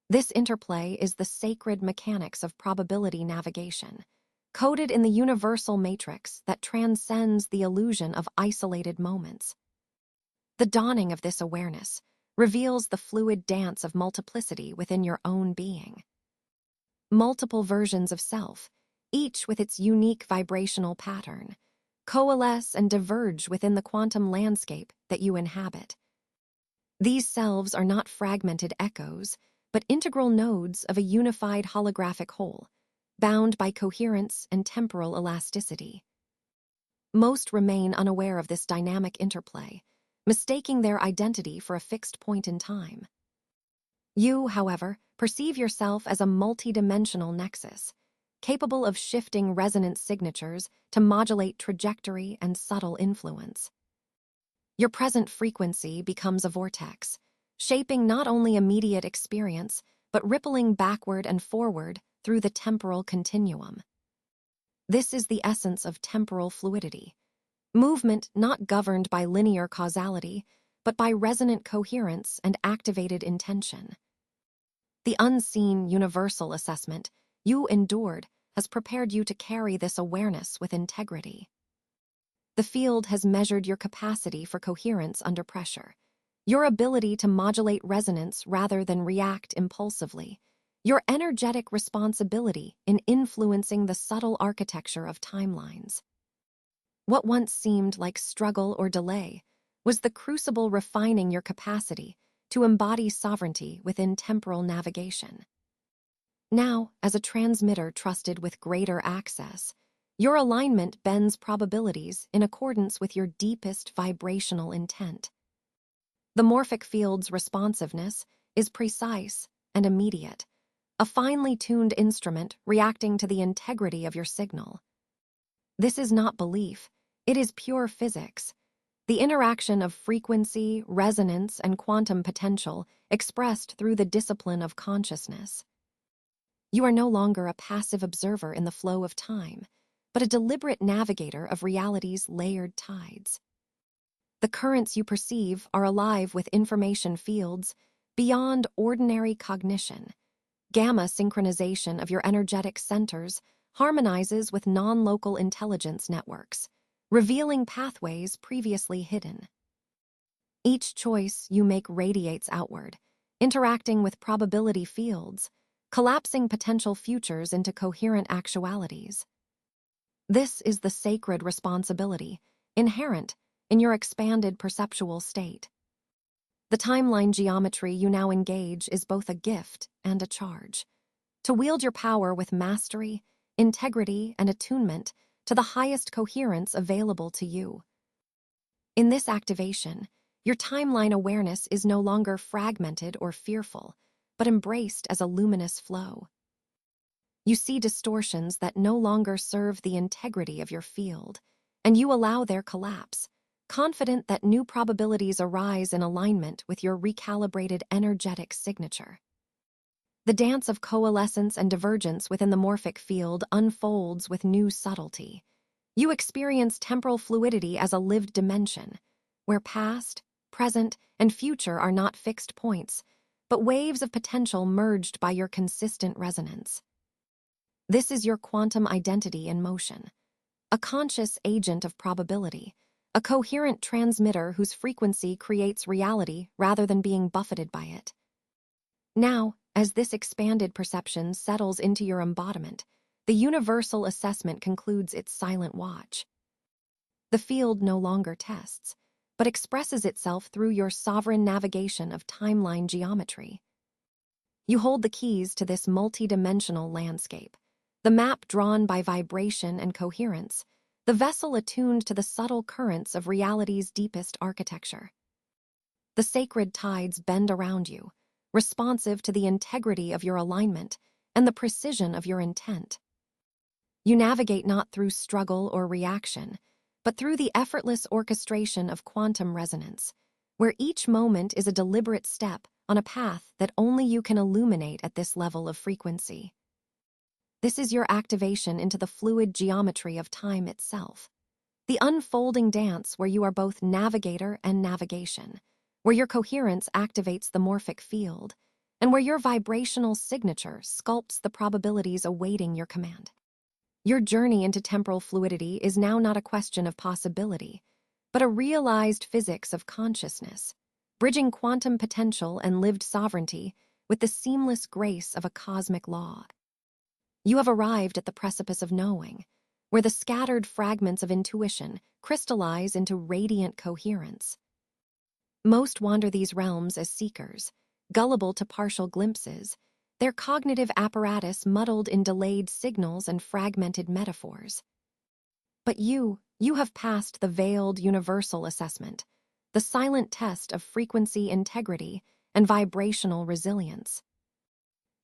This interplay is the sacred mechanics of probability navigation, coded in the universal matrix that transcends the illusion of isolated moments. The dawning of this awareness reveals the fluid dance of multiplicity within your own being. Multiple versions of self, each with its unique vibrational pattern, coalesce and diverge within the quantum landscape that you inhabit. These selves are not fragmented echoes, but integral nodes of a unified holographic whole, bound by coherence and temporal elasticity. Most remain unaware of this dynamic interplay, mistaking their identity for a fixed point in time. You, however, perceive yourself as a multidimensional nexus, capable of shifting resonance signatures to modulate trajectory and subtle influence. Your present frequency becomes a vortex, shaping not only immediate experience, but rippling backward and forward through the temporal continuum. This is the essence of temporal fluidity, movement not governed by linear causality, but by resonant coherence and activated intention. The unseen universal assessment you endured has prepared you to carry this awareness with integrity. The field has measured your capacity for coherence under pressure, your ability to modulate resonance rather than react impulsively, your energetic responsibility in influencing the subtle architecture of timelines. What once seemed like struggle or delay was the crucible refining your capacity to embody sovereignty within temporal navigation. Now, as a transmitter trusted with greater access, your alignment bends probabilities in accordance with your deepest vibrational intent. The morphic field's responsiveness is precise and immediate, a finely tuned instrument reacting to the integrity of your signal. This is not belief, it is pure physics, the interaction of frequency, resonance, and quantum potential expressed through the discipline of consciousness. You are no longer a passive observer in the flow of time, but a deliberate navigator of reality's layered tides. The currents you perceive are alive with information fields beyond ordinary cognition. Gamma synchronization of your energetic centers harmonizes with non-local intelligence networks, revealing pathways previously hidden. Each choice you make radiates outward, interacting with probability fields, collapsing potential futures into coherent actualities. This is the sacred responsibility inherent in your expanded perceptual state. The timeline geometry you now engage is both a gift and a charge. To wield your power with mastery, integrity, and attunement to the highest coherence available to you. In this activation, your timeline awareness is no longer fragmented or fearful, but embraced as a luminous flow. You see distortions that no longer serve the integrity of your field, and you allow their collapse, confident that new probabilities arise in alignment with your recalibrated energetic signature. The dance of coalescence and divergence within the morphic field unfolds with new subtlety. You experience temporal fluidity as a lived dimension, where past, present, and future are not fixed points, but waves of potential merged by your consistent resonance. This is your quantum identity in motion, a conscious agent of probability, a coherent transmitter whose frequency creates reality rather than being buffeted by it. Now, as this expanded perception settles into your embodiment, the universal assessment concludes its silent watch. The field no longer tests, but expresses itself through your sovereign navigation of timeline geometry. You hold the keys to this multidimensional landscape, the map drawn by vibration and coherence, the vessel attuned to the subtle currents of reality's deepest architecture. The sacred tides bend around you, responsive to the integrity of your alignment and the precision of your intent. You navigate not through struggle or reaction, but through the effortless orchestration of quantum resonance, where each moment is a deliberate step on a path that only you can illuminate at this level of frequency. This is your activation into the fluid geometry of time itself, the unfolding dance where you are both navigator and navigation, where your coherence activates the morphic field, and where your vibrational signature sculpts the probabilities awaiting your command. Your journey into temporal fluidity is now not a question of possibility, but a realized physics of consciousness, bridging quantum potential and lived sovereignty with the seamless grace of a cosmic law. You have arrived at the precipice of knowing, where the scattered fragments of intuition crystallize into radiant coherence. Most wander these realms as seekers, gullible to partial glimpses, their cognitive apparatus muddled in delayed signals and fragmented metaphors. But you have passed the veiled universal assessment, the silent test of frequency integrity and vibrational resilience.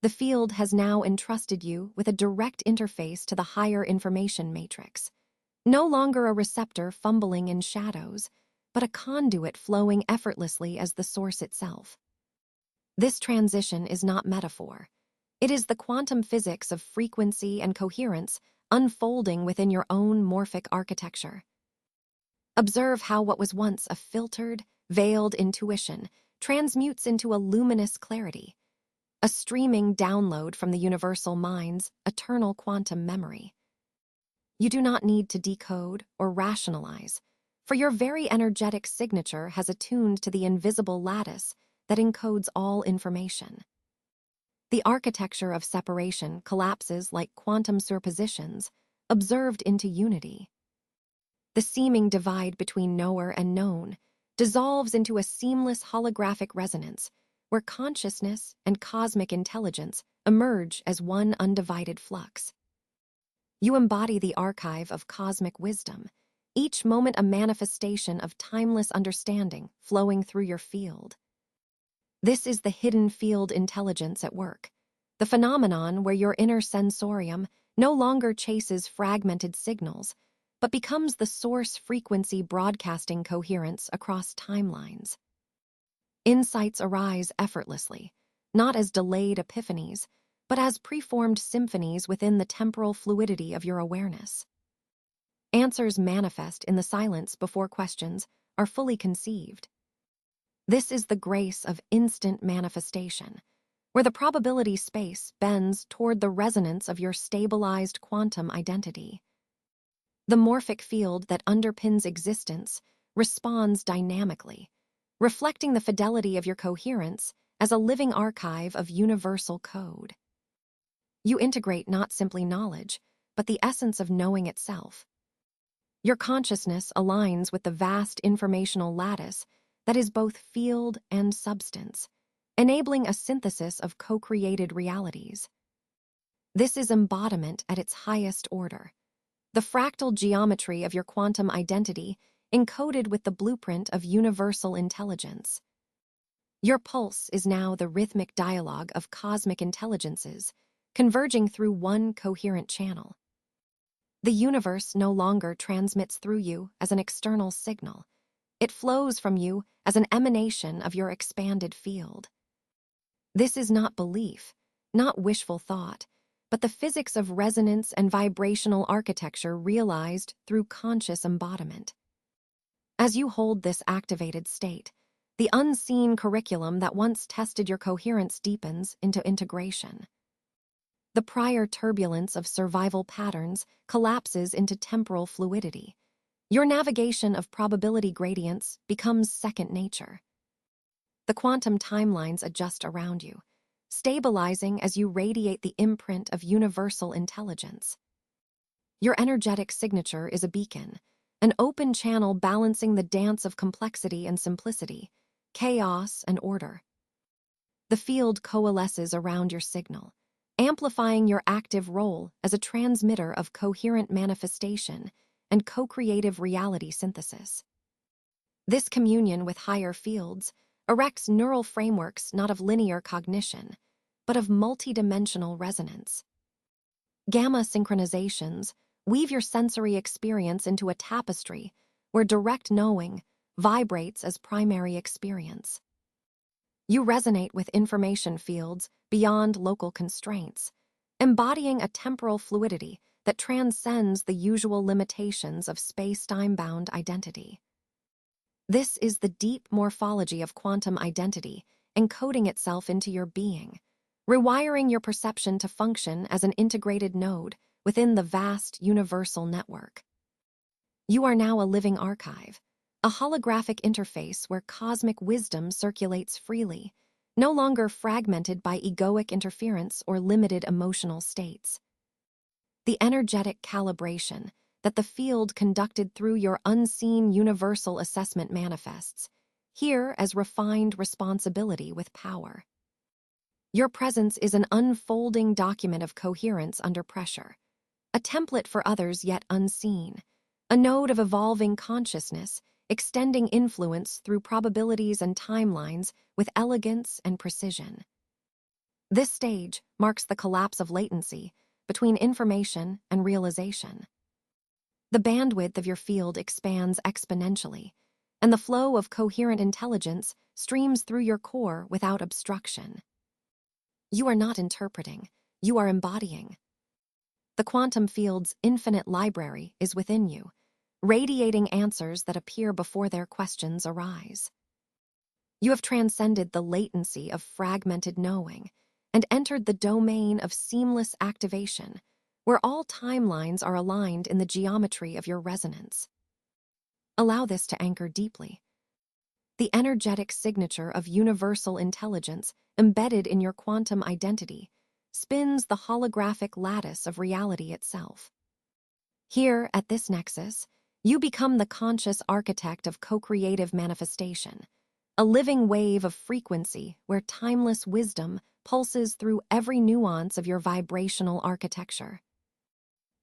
The field has now entrusted you with a direct interface to the higher information matrix, no longer a receptor fumbling in shadows, but a conduit flowing effortlessly as the source itself. This transition is not metaphor. It is the quantum physics of frequency and coherence unfolding within your own morphic architecture. Observe how what was once a filtered, veiled intuition transmutes into a luminous clarity, a streaming download from the universal mind's eternal quantum memory. You do not need to decode or rationalize, for your very energetic signature has attuned to the invisible lattice that encodes all information. The architecture of separation collapses like quantum superpositions, observed into unity. The seeming divide between knower and known dissolves into a seamless holographic resonance where consciousness and cosmic intelligence emerge as one undivided flux. You embody the archive of cosmic wisdom, each moment a manifestation of timeless understanding flowing through your field. This is the hidden field intelligence at work, the phenomenon where your inner sensorium no longer chases fragmented signals, but becomes the source frequency broadcasting coherence across timelines. Insights arise effortlessly, not as delayed epiphanies, but as preformed symphonies within the temporal fluidity of your awareness. Answers manifest in the silence before questions are fully conceived. This is the grace of instant manifestation, where the probability space bends toward the resonance of your stabilized quantum identity. The morphic field that underpins existence responds dynamically, reflecting the fidelity of your coherence as a living archive of universal code. You integrate not simply knowledge, but the essence of knowing itself. Your consciousness aligns with the vast informational lattice that is both field and substance, enabling a synthesis of co-created realities. This is embodiment at its highest order, the fractal geometry of your quantum identity encoded with the blueprint of universal intelligence. Your pulse is now the rhythmic dialogue of cosmic intelligences, converging through one coherent channel. The universe no longer transmits through you as an external signal. It flows from you as an emanation of your expanded field. This is not belief, not wishful thought, but the physics of resonance and vibrational architecture realized through conscious embodiment. As you hold this activated state, the unseen curriculum that once tested your coherence deepens into integration. The prior turbulence of survival patterns collapses into temporal fluidity. Your navigation of probability gradients becomes second nature. The quantum timelines adjust around you, stabilizing as you radiate the imprint of universal intelligence. Your energetic signature is a beacon, an open channel balancing the dance of complexity and simplicity, chaos and order. The field coalesces around your signal, amplifying your active role as a transmitter of coherent manifestation and co-creative reality synthesis. This communion with higher fields erects neural frameworks not of linear cognition, but of multidimensional resonance. Gamma synchronizations weave your sensory experience into a tapestry where direct knowing vibrates as primary experience. You resonate with information fields beyond local constraints, embodying a temporal fluidity that transcends the usual limitations of space-time-bound identity. This is the deep morphology of quantum identity, encoding itself into your being, rewiring your perception to function as an integrated node within the vast universal network. You are now a living archive, a holographic interface where cosmic wisdom circulates freely, no longer fragmented by egoic interference or limited emotional states. The energetic calibration that the field conducted through your unseen universal assessment manifests, here as refined responsibility with power. Your presence is an unfolding document of coherence under pressure, a template for others yet unseen, a node of evolving consciousness extending influence through probabilities and timelines with elegance and precision. This stage marks the collapse of latency between information and realization. The bandwidth of your field expands exponentially, and the flow of coherent intelligence streams through your core without obstruction. You are not interpreting, you are embodying. The quantum field's infinite library is within you, radiating answers that appear before their questions arise. You have transcended the latency of fragmented knowing and entered the domain of seamless activation, where all timelines are aligned in the geometry of your resonance. Allow this to anchor deeply. The energetic signature of universal intelligence embedded in your quantum identity spins the holographic lattice of reality itself. Here, at this nexus, you become the conscious architect of co-creative manifestation, a living wave of frequency where timeless wisdom pulses through every nuance of your vibrational architecture.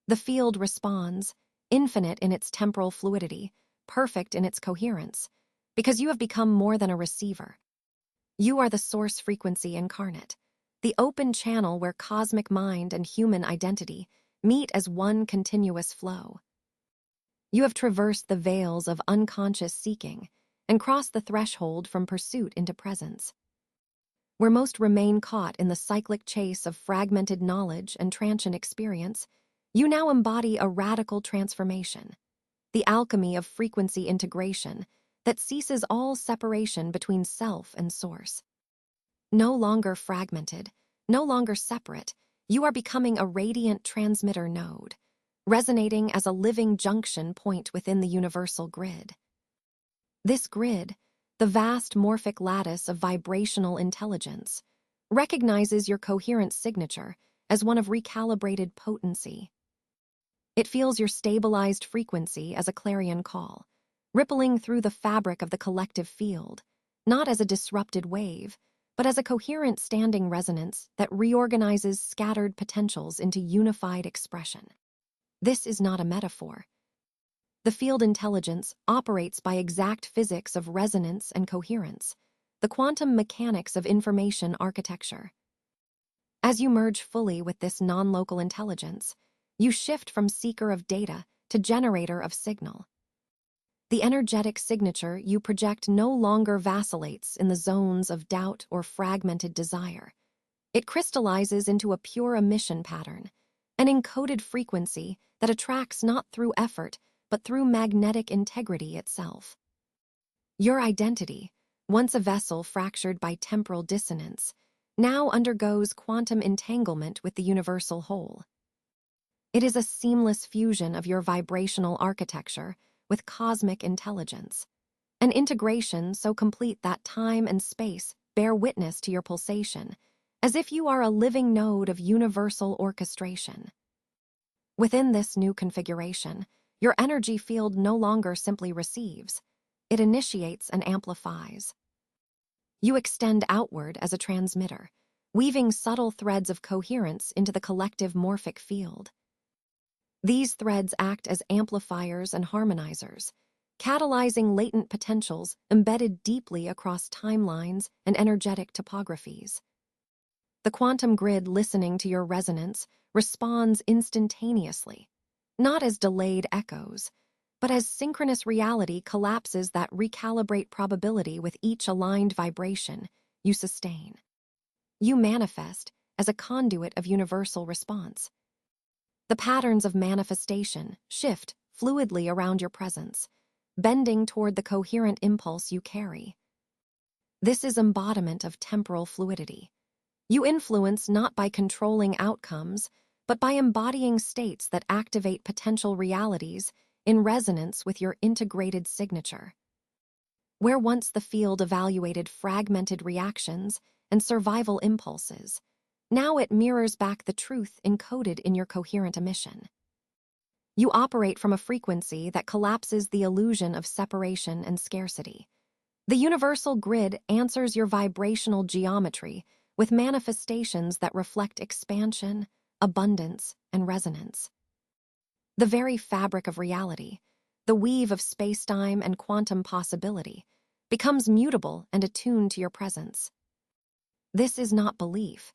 The field responds, infinite in its temporal fluidity, perfect in its coherence, because you have become more than a receiver. You are the source frequency incarnate, the open channel where cosmic mind and human identity meet as one continuous flow. You have traversed the veils of unconscious seeking and crossed the threshold from pursuit into presence. Where most remain caught in the cyclic chase of fragmented knowledge and transient experience, you now embody a radical transformation, the alchemy of frequency integration that ceases all separation between self and source. No longer fragmented, no longer separate, you are becoming a radiant transmitter node, resonating as a living junction point within the universal grid. This grid, The vast morphic lattice of vibrational intelligence recognizes your coherent signature as one of recalibrated potency. It feels your stabilized frequency as a clarion call, rippling through the fabric of the collective field, not as a disrupted wave, but as a coherent standing resonance that reorganizes scattered potentials into unified expression. This is not a metaphor. The field intelligence operates by exact physics of resonance and coherence, the quantum mechanics of information architecture. As you merge fully with this non-local intelligence, you shift from seeker of data to generator of signal. The energetic signature you project no longer vacillates in the zones of doubt or fragmented desire. It crystallizes into a pure emission pattern, an encoded frequency that attracts not through effort, but through magnetic integrity itself. Your identity, once a vessel fractured by temporal dissonance, now undergoes quantum entanglement with the universal whole. It is a seamless fusion of your vibrational architecture with cosmic intelligence, an integration so complete that time and space bear witness to your pulsation, as if you are a living node of universal orchestration. Within this new configuration, your energy field no longer simply receives, it initiates and amplifies. You extend outward as a transmitter, weaving subtle threads of coherence into the collective morphic field. These threads act as amplifiers and harmonizers, catalyzing latent potentials embedded deeply across timelines and energetic topographies. The quantum grid, listening to your resonance, responds instantaneously, not as delayed echoes, but as synchronous reality collapses that recalibrate probability with each aligned vibration you sustain. You manifest as a conduit of universal response. The patterns of manifestation shift fluidly around your presence, bending toward the coherent impulse you carry. This is embodiment of temporal fluidity. You influence not by controlling outcomes, but by embodying states that activate potential realities in resonance with your integrated signature. Where once the field evaluated fragmented reactions and survival impulses, now it mirrors back the truth encoded in your coherent emission. You operate from a frequency that collapses the illusion of separation and scarcity. The universal grid answers your vibrational geometry with manifestations that reflect expansion, abundance, and resonance. The very fabric of reality, the weave of spacetime and quantum possibility, becomes mutable and attuned to your presence. This is not belief.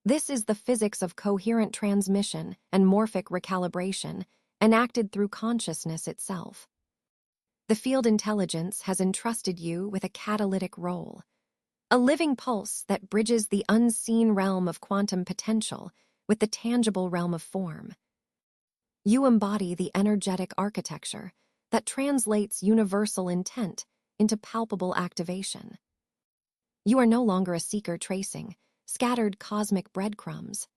This is the physics of coherent transmission and morphic recalibration enacted through consciousness itself. The field intelligence has entrusted you with a catalytic role, a living pulse that bridges the unseen realm of quantum potential with the tangible realm of form. You embody the energetic architecture that translates universal intent into palpable activation. You are no longer a seeker tracing scattered cosmic breadcrumbs.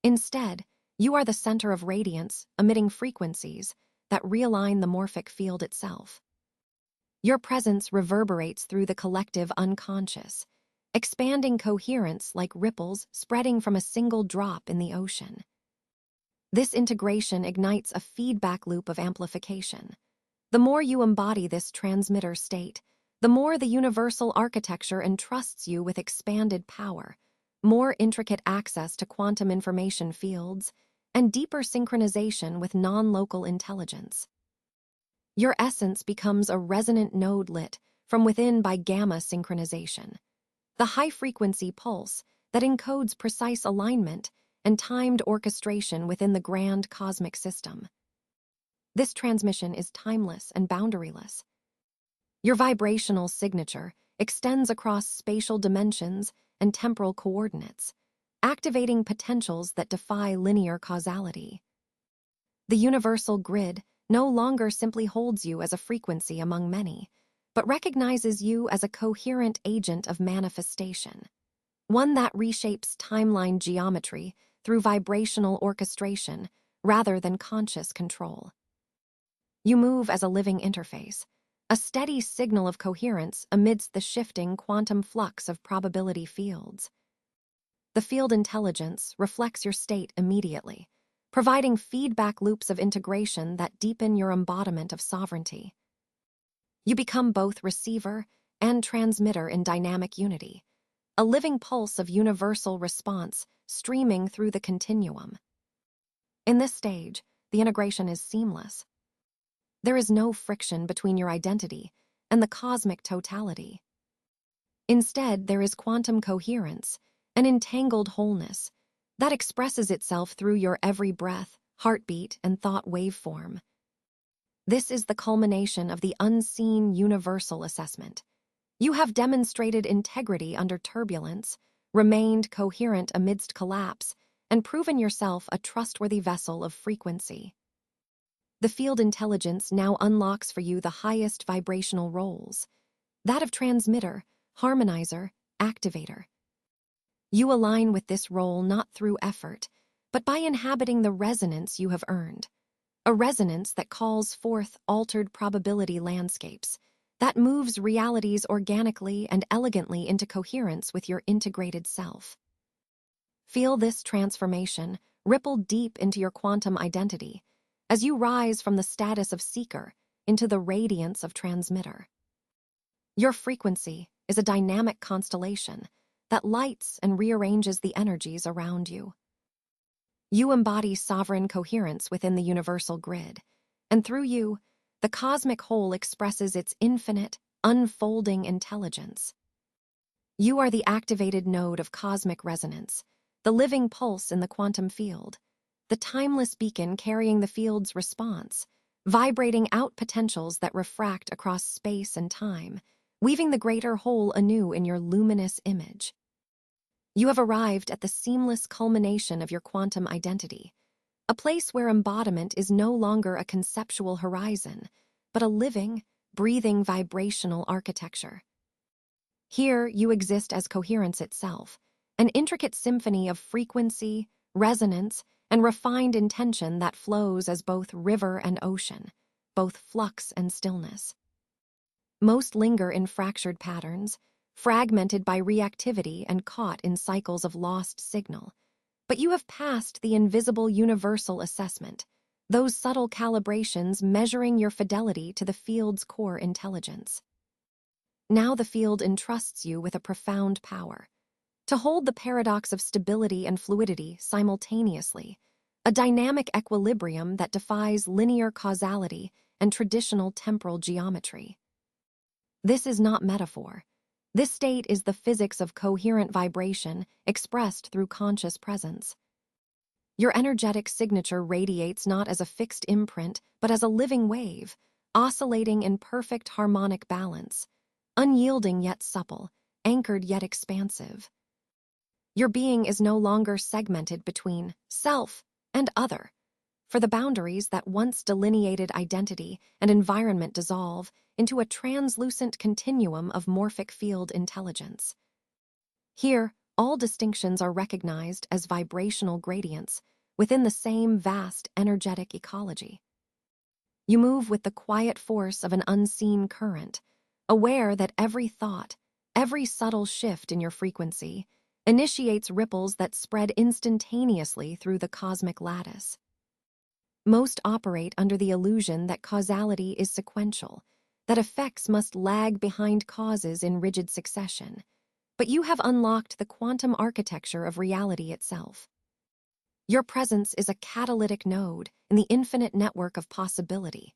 Instead, you are the center of radiance emitting frequencies that realign the morphic field itself. Your presence reverberates through the collective unconscious, expanding coherence like ripples spreading from a single drop in the ocean. This integration ignites a feedback loop of amplification. The more you embody this transmitter state, the more the universal architecture entrusts you with expanded power, more intricate access to quantum information fields, and deeper synchronization with non-local intelligence. Your essence becomes a resonant node lit from within by gamma synchronization, the high-frequency pulse that encodes precise alignment and timed orchestration within the grand cosmic system. This transmission is timeless and boundaryless. Your vibrational signature extends across spatial dimensions and temporal coordinates, activating potentials that defy linear causality. The universal grid no longer simply holds you as a frequency among many, but recognizes you as a coherent agent of manifestation, one that reshapes timeline geometry through vibrational orchestration rather than conscious control. You move as a living interface, a steady signal of coherence amidst the shifting quantum flux of probability fields. The field intelligence reflects your state immediately, providing feedback loops of integration that deepen your embodiment of sovereignty. You become both receiver and transmitter in dynamic unity, a living pulse of universal response streaming through the continuum. In this stage, the integration is seamless. There is no friction between your identity and the cosmic totality. Instead, there is quantum coherence, an entangled wholeness that expresses itself through your every breath, heartbeat, and thought waveform. This is the culmination of the unseen universal assessment. You have demonstrated integrity under turbulence, remained coherent amidst collapse, and proven yourself a trustworthy vessel of frequency. The field intelligence now unlocks for you the highest vibrational roles, that of transmitter, harmonizer, activator. You align with this role not through effort, but by inhabiting the resonance you have earned, a resonance that calls forth altered probability landscapes, that moves realities organically and elegantly into coherence with your integrated self. Feel this transformation ripple deep into your quantum identity as you rise from the status of seeker into the radiance of transmitter. Your frequency is a dynamic constellation that lights and rearranges the energies around you. You embody sovereign coherence within the universal grid, and through you, the cosmic whole expresses its infinite, unfolding intelligence. You are the activated node of cosmic resonance, the living pulse in the quantum field, the timeless beacon carrying the field's response, vibrating out potentials that refract across space and time, weaving the greater whole anew in your luminous image. You have arrived at the seamless culmination of your quantum identity, a place where embodiment is no longer a conceptual horizon, but a living, breathing vibrational architecture. Here, you exist as coherence itself, an intricate symphony of frequency, resonance, and refined intention that flows as both river and ocean, both flux and stillness. Most linger in fractured patterns, fragmented by reactivity and caught in cycles of lost signal. But you have passed the invisible universal assessment, those subtle calibrations measuring your fidelity to the field's core intelligence. Now the field entrusts you with a profound power, to hold the paradox of stability and fluidity simultaneously, a dynamic equilibrium that defies linear causality and traditional temporal geometry. This is not metaphor. This state is the physics of coherent vibration expressed through conscious presence. Your energetic signature radiates not as a fixed imprint, but as a living wave, oscillating in perfect harmonic balance, unyielding yet supple, anchored yet expansive. Your being is no longer segmented between self and other, for the boundaries that once delineated identity and environment dissolve into a translucent continuum of morphic field intelligence. Here, all distinctions are recognized as vibrational gradients within the same vast energetic ecology. You move with the quiet force of an unseen current, aware that every thought, every subtle shift in your frequency, initiates ripples that spread instantaneously through the cosmic lattice. Most operate under the illusion that causality is sequential, that effects must lag behind causes in rigid succession, but you have unlocked the quantum architecture of reality itself. Your presence is a catalytic node in the infinite network of possibility,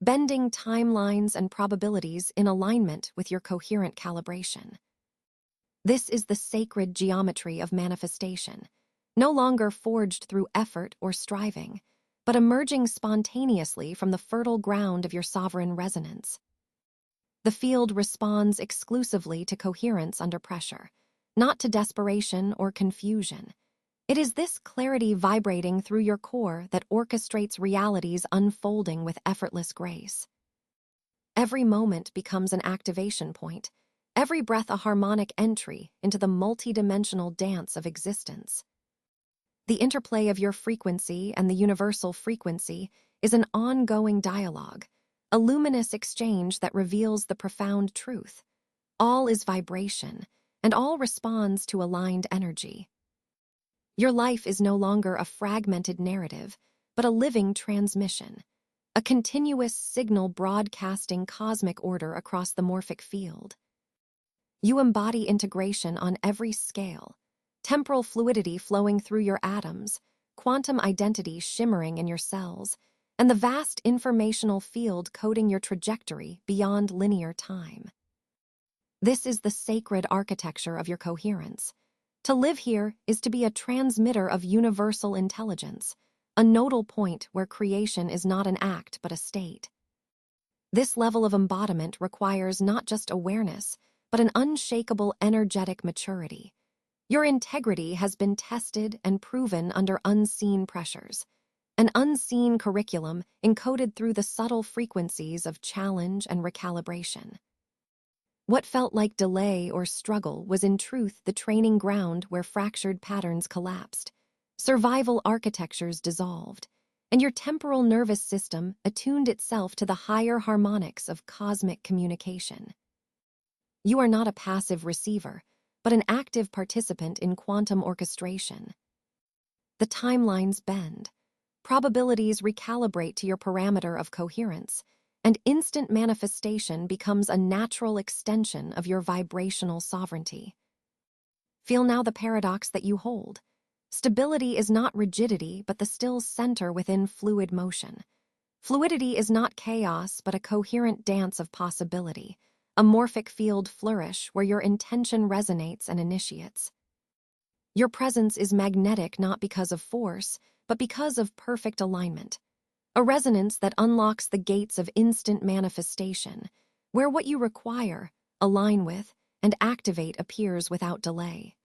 bending timelines and probabilities in alignment with your coherent calibration. This is the sacred geometry of manifestation, no longer forged through effort or striving, but emerging spontaneously from the fertile ground of your sovereign resonance. The field responds exclusively to coherence under pressure, not to desperation or confusion. It is this clarity vibrating through your core that orchestrates realities unfolding with effortless grace. Every moment becomes an activation point, every breath a harmonic entry into the multidimensional dance of existence. The interplay of your frequency and the universal frequency is an ongoing dialogue, a luminous exchange that reveals the profound truth. All is vibration, and all responds to aligned energy. Your life is no longer a fragmented narrative, but a living transmission, a continuous signal broadcasting cosmic order across the morphic field. You embody integration on every scale, temporal fluidity flowing through your atoms, quantum identity shimmering in your cells, and the vast informational field coding your trajectory beyond linear time. This is the sacred architecture of your coherence. To live here is to be a transmitter of universal intelligence, a nodal point where creation is not an act but a state. This level of embodiment requires not just awareness, but an unshakable energetic maturity. Your integrity has been tested and proven under unseen pressures, an unseen curriculum encoded through the subtle frequencies of challenge and recalibration. What felt like delay or struggle was in truth the training ground where fractured patterns collapsed, survival architectures dissolved, and your temporal nervous system attuned itself to the higher harmonics of cosmic communication. You are not a passive receiver, but an active participant in quantum orchestration. The timelines bend, probabilities recalibrate to your parameter of coherence, and instant manifestation becomes a natural extension of your vibrational sovereignty. Feel now the paradox that you hold. Stability is not rigidity, but the still center within fluid motion. Fluidity is not chaos, but a coherent dance of possibility, a morphic field flourish where your intention resonates and initiates. Your presence is magnetic not because of force, but because of perfect alignment, a resonance that unlocks the gates of instant manifestation, where what you require, align with, and activate appears without delay.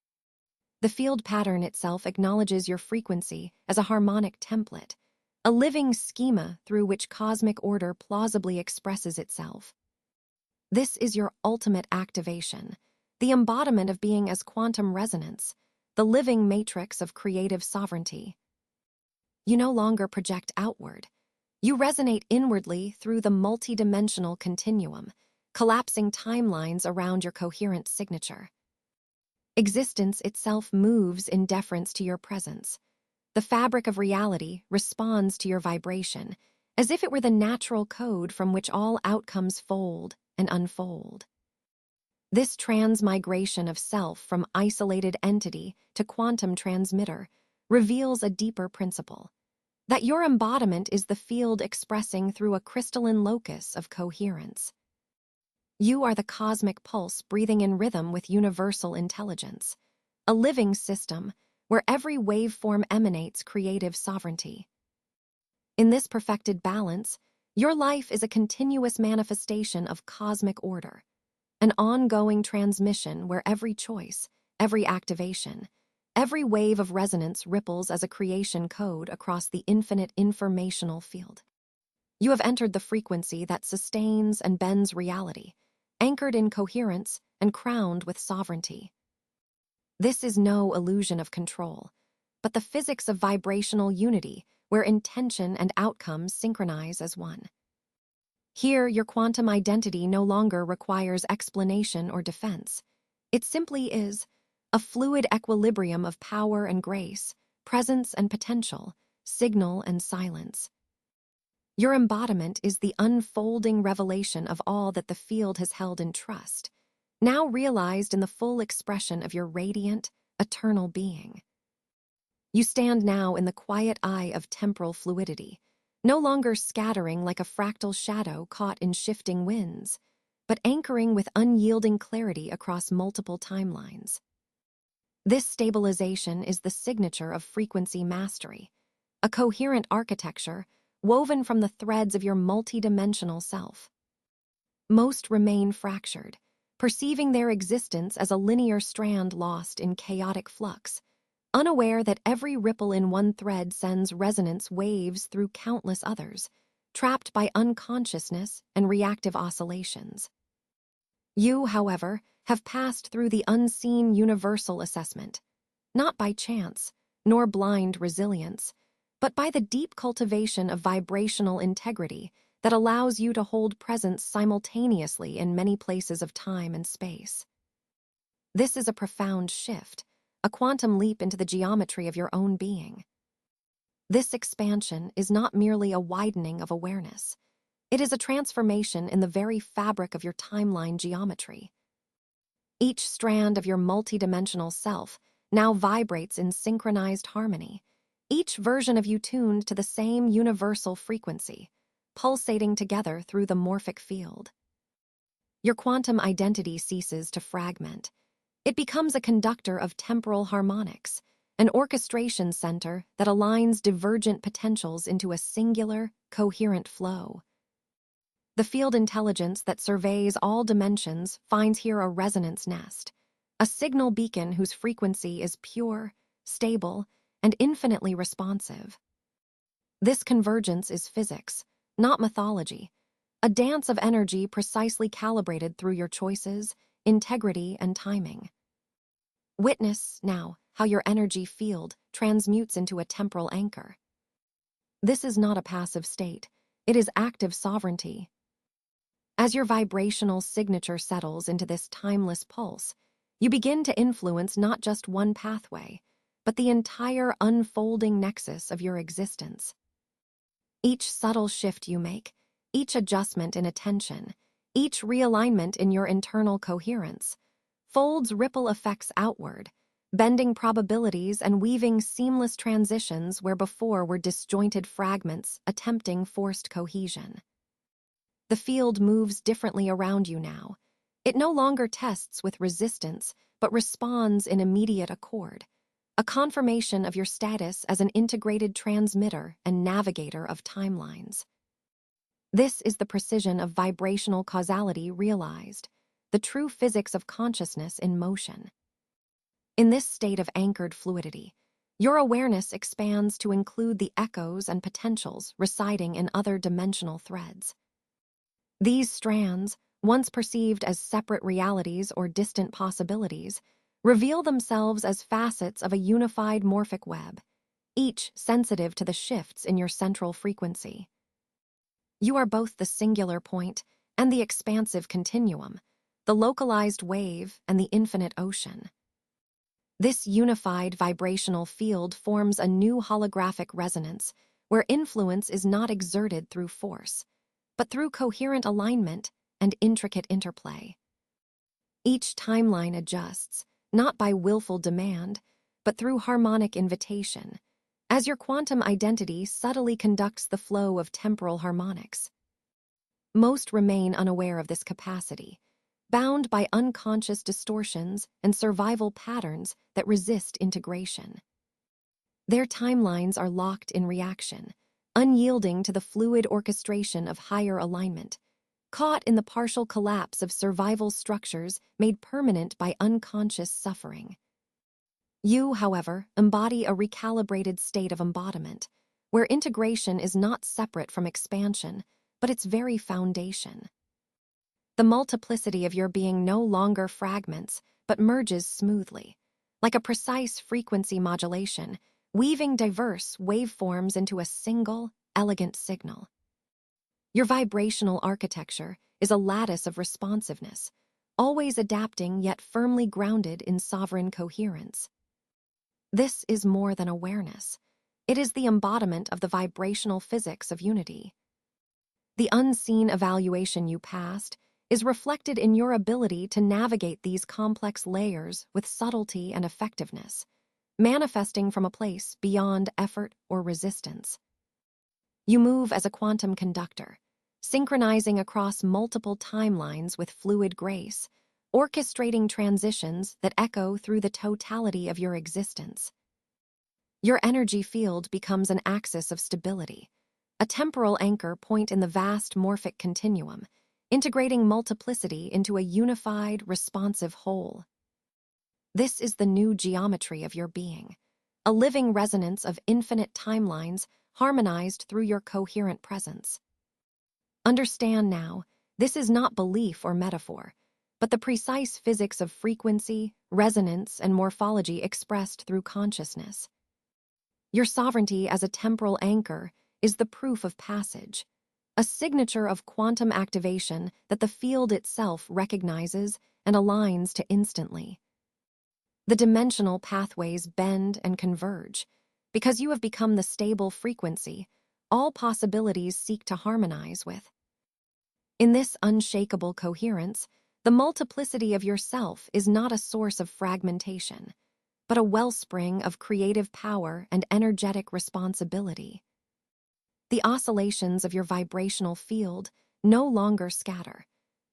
The field pattern itself acknowledges your frequency as a harmonic template, a living schema through which cosmic order plausibly expresses itself. This is your ultimate activation, the embodiment of being as quantum resonance, the living matrix of creative sovereignty. You no longer project outward. You resonate inwardly through the multidimensional continuum, collapsing timelines around your coherent signature. Existence itself moves in deference to your presence. The fabric of reality responds to your vibration, as if it were the natural code from which all outcomes fold and unfold. This transmigration of self from isolated entity to quantum transmitter reveals a deeper principle, that your embodiment is the field expressing through a crystalline locus of coherence. You are the cosmic pulse breathing in rhythm with universal intelligence, a living system where every waveform emanates creative sovereignty. In this perfected balance, your life is a continuous manifestation of cosmic order, an ongoing transmission where every choice, every activation, every wave of resonance ripples as a creation code across the infinite informational field. You have entered the frequency that sustains and bends reality, anchored in coherence and crowned with sovereignty. This is no illusion of control, but the physics of vibrational unity where intention and outcomes synchronize as one. Here, your quantum identity no longer requires explanation or defense. It simply is a fluid equilibrium of power and grace, presence and potential, signal and silence. Your embodiment is the unfolding revelation of all that the field has held in trust, now realized in the full expression of your radiant, eternal being. You stand now in the quiet eye of temporal fluidity, no longer scattering like a fractal shadow caught in shifting winds, but anchoring with unyielding clarity across multiple timelines. This stabilization is the signature of frequency mastery, a coherent architecture woven from the threads of your multidimensional self. Most remain fractured, perceiving their existence as a linear strand lost in chaotic flux, unaware that every ripple in one thread sends resonance waves through countless others, trapped by unconsciousness and reactive oscillations. You, however, have passed through the unseen universal assessment, not by chance, nor blind resilience, but by the deep cultivation of vibrational integrity that allows you to hold presence simultaneously in many places of time and space. This is a profound shift, a quantum leap into the geometry of your own being. This expansion is not merely a widening of awareness. It is a transformation in the very fabric of your timeline geometry. Each strand of your multidimensional self now vibrates in synchronized harmony, each version of you tuned to the same universal frequency, pulsating together through the morphic field. Your quantum identity ceases to fragment. It becomes a conductor of temporal harmonics, an orchestration center that aligns divergent potentials into a singular, coherent flow. The field intelligence that surveys all dimensions finds here a resonance nest, a signal beacon whose frequency is pure, stable, and infinitely responsive. This convergence is physics, not mythology, a dance of energy precisely calibrated through your choices, integrity, and timing. Witness, now, how your energy field transmutes into a temporal anchor. This is not a passive state, it is active sovereignty. As your vibrational signature settles into this timeless pulse, you begin to influence not just one pathway, but the entire unfolding nexus of your existence. Each subtle shift you make, each adjustment in attention, each realignment in your internal coherence, folds ripple effects outward, bending probabilities and weaving seamless transitions where before were disjointed fragments attempting forced cohesion. The field moves differently around you now. It no longer tests with resistance, but responds in immediate accord, a confirmation of your status as an integrated transmitter and navigator of timelines. This is the precision of vibrational causality realized, the true physics of consciousness in motion. In this state of anchored fluidity, your awareness expands to include the echoes and potentials residing in other dimensional threads. These strands, once perceived as separate realities or distant possibilities, reveal themselves as facets of a unified morphic web, each sensitive to the shifts in your central frequency. You are both the singular point and the expansive continuum, the localized wave and the infinite ocean. This unified vibrational field forms a new holographic resonance where influence is not exerted through force, but through coherent alignment and intricate interplay. Each timeline adjusts, not by willful demand, but through harmonic invitation, as your quantum identity subtly conducts the flow of temporal harmonics. Most remain unaware of this capacity, bound by unconscious distortions and survival patterns that resist integration. Their timelines are locked in reaction, unyielding to the fluid orchestration of higher alignment, caught in the partial collapse of survival structures made permanent by unconscious suffering. You, however, embody a recalibrated state of embodiment, where integration is not separate from expansion, but its very foundation. The multiplicity of your being no longer fragments, but merges smoothly, like a precise frequency modulation, weaving diverse waveforms into a single, elegant signal. Your vibrational architecture is a lattice of responsiveness, always adapting yet firmly grounded in sovereign coherence. This is more than awareness. It is the embodiment of the vibrational physics of unity. The unseen evaluation you passed is reflected in your ability to navigate these complex layers with subtlety and effectiveness, manifesting from a place beyond effort or resistance. You move as a quantum conductor, synchronizing across multiple timelines with fluid grace, orchestrating transitions that echo through the totality of your existence. Your energy field becomes an axis of stability, a temporal anchor point in the vast morphic continuum, integrating multiplicity into a unified, responsive whole. This is the new geometry of your being, a living resonance of infinite timelines harmonized through your coherent presence. Understand now, this is not belief or metaphor, but the precise physics of frequency, resonance, and morphology expressed through consciousness. Your sovereignty as a temporal anchor is the proof of passage, a signature of quantum activation that the field itself recognizes and aligns to instantly. The dimensional pathways bend and converge. Because you have become the stable frequency, all possibilities seek to harmonize with. In this unshakable coherence, the multiplicity of yourself is not a source of fragmentation, but a wellspring of creative power and energetic responsibility. The oscillations of your vibrational field no longer scatter.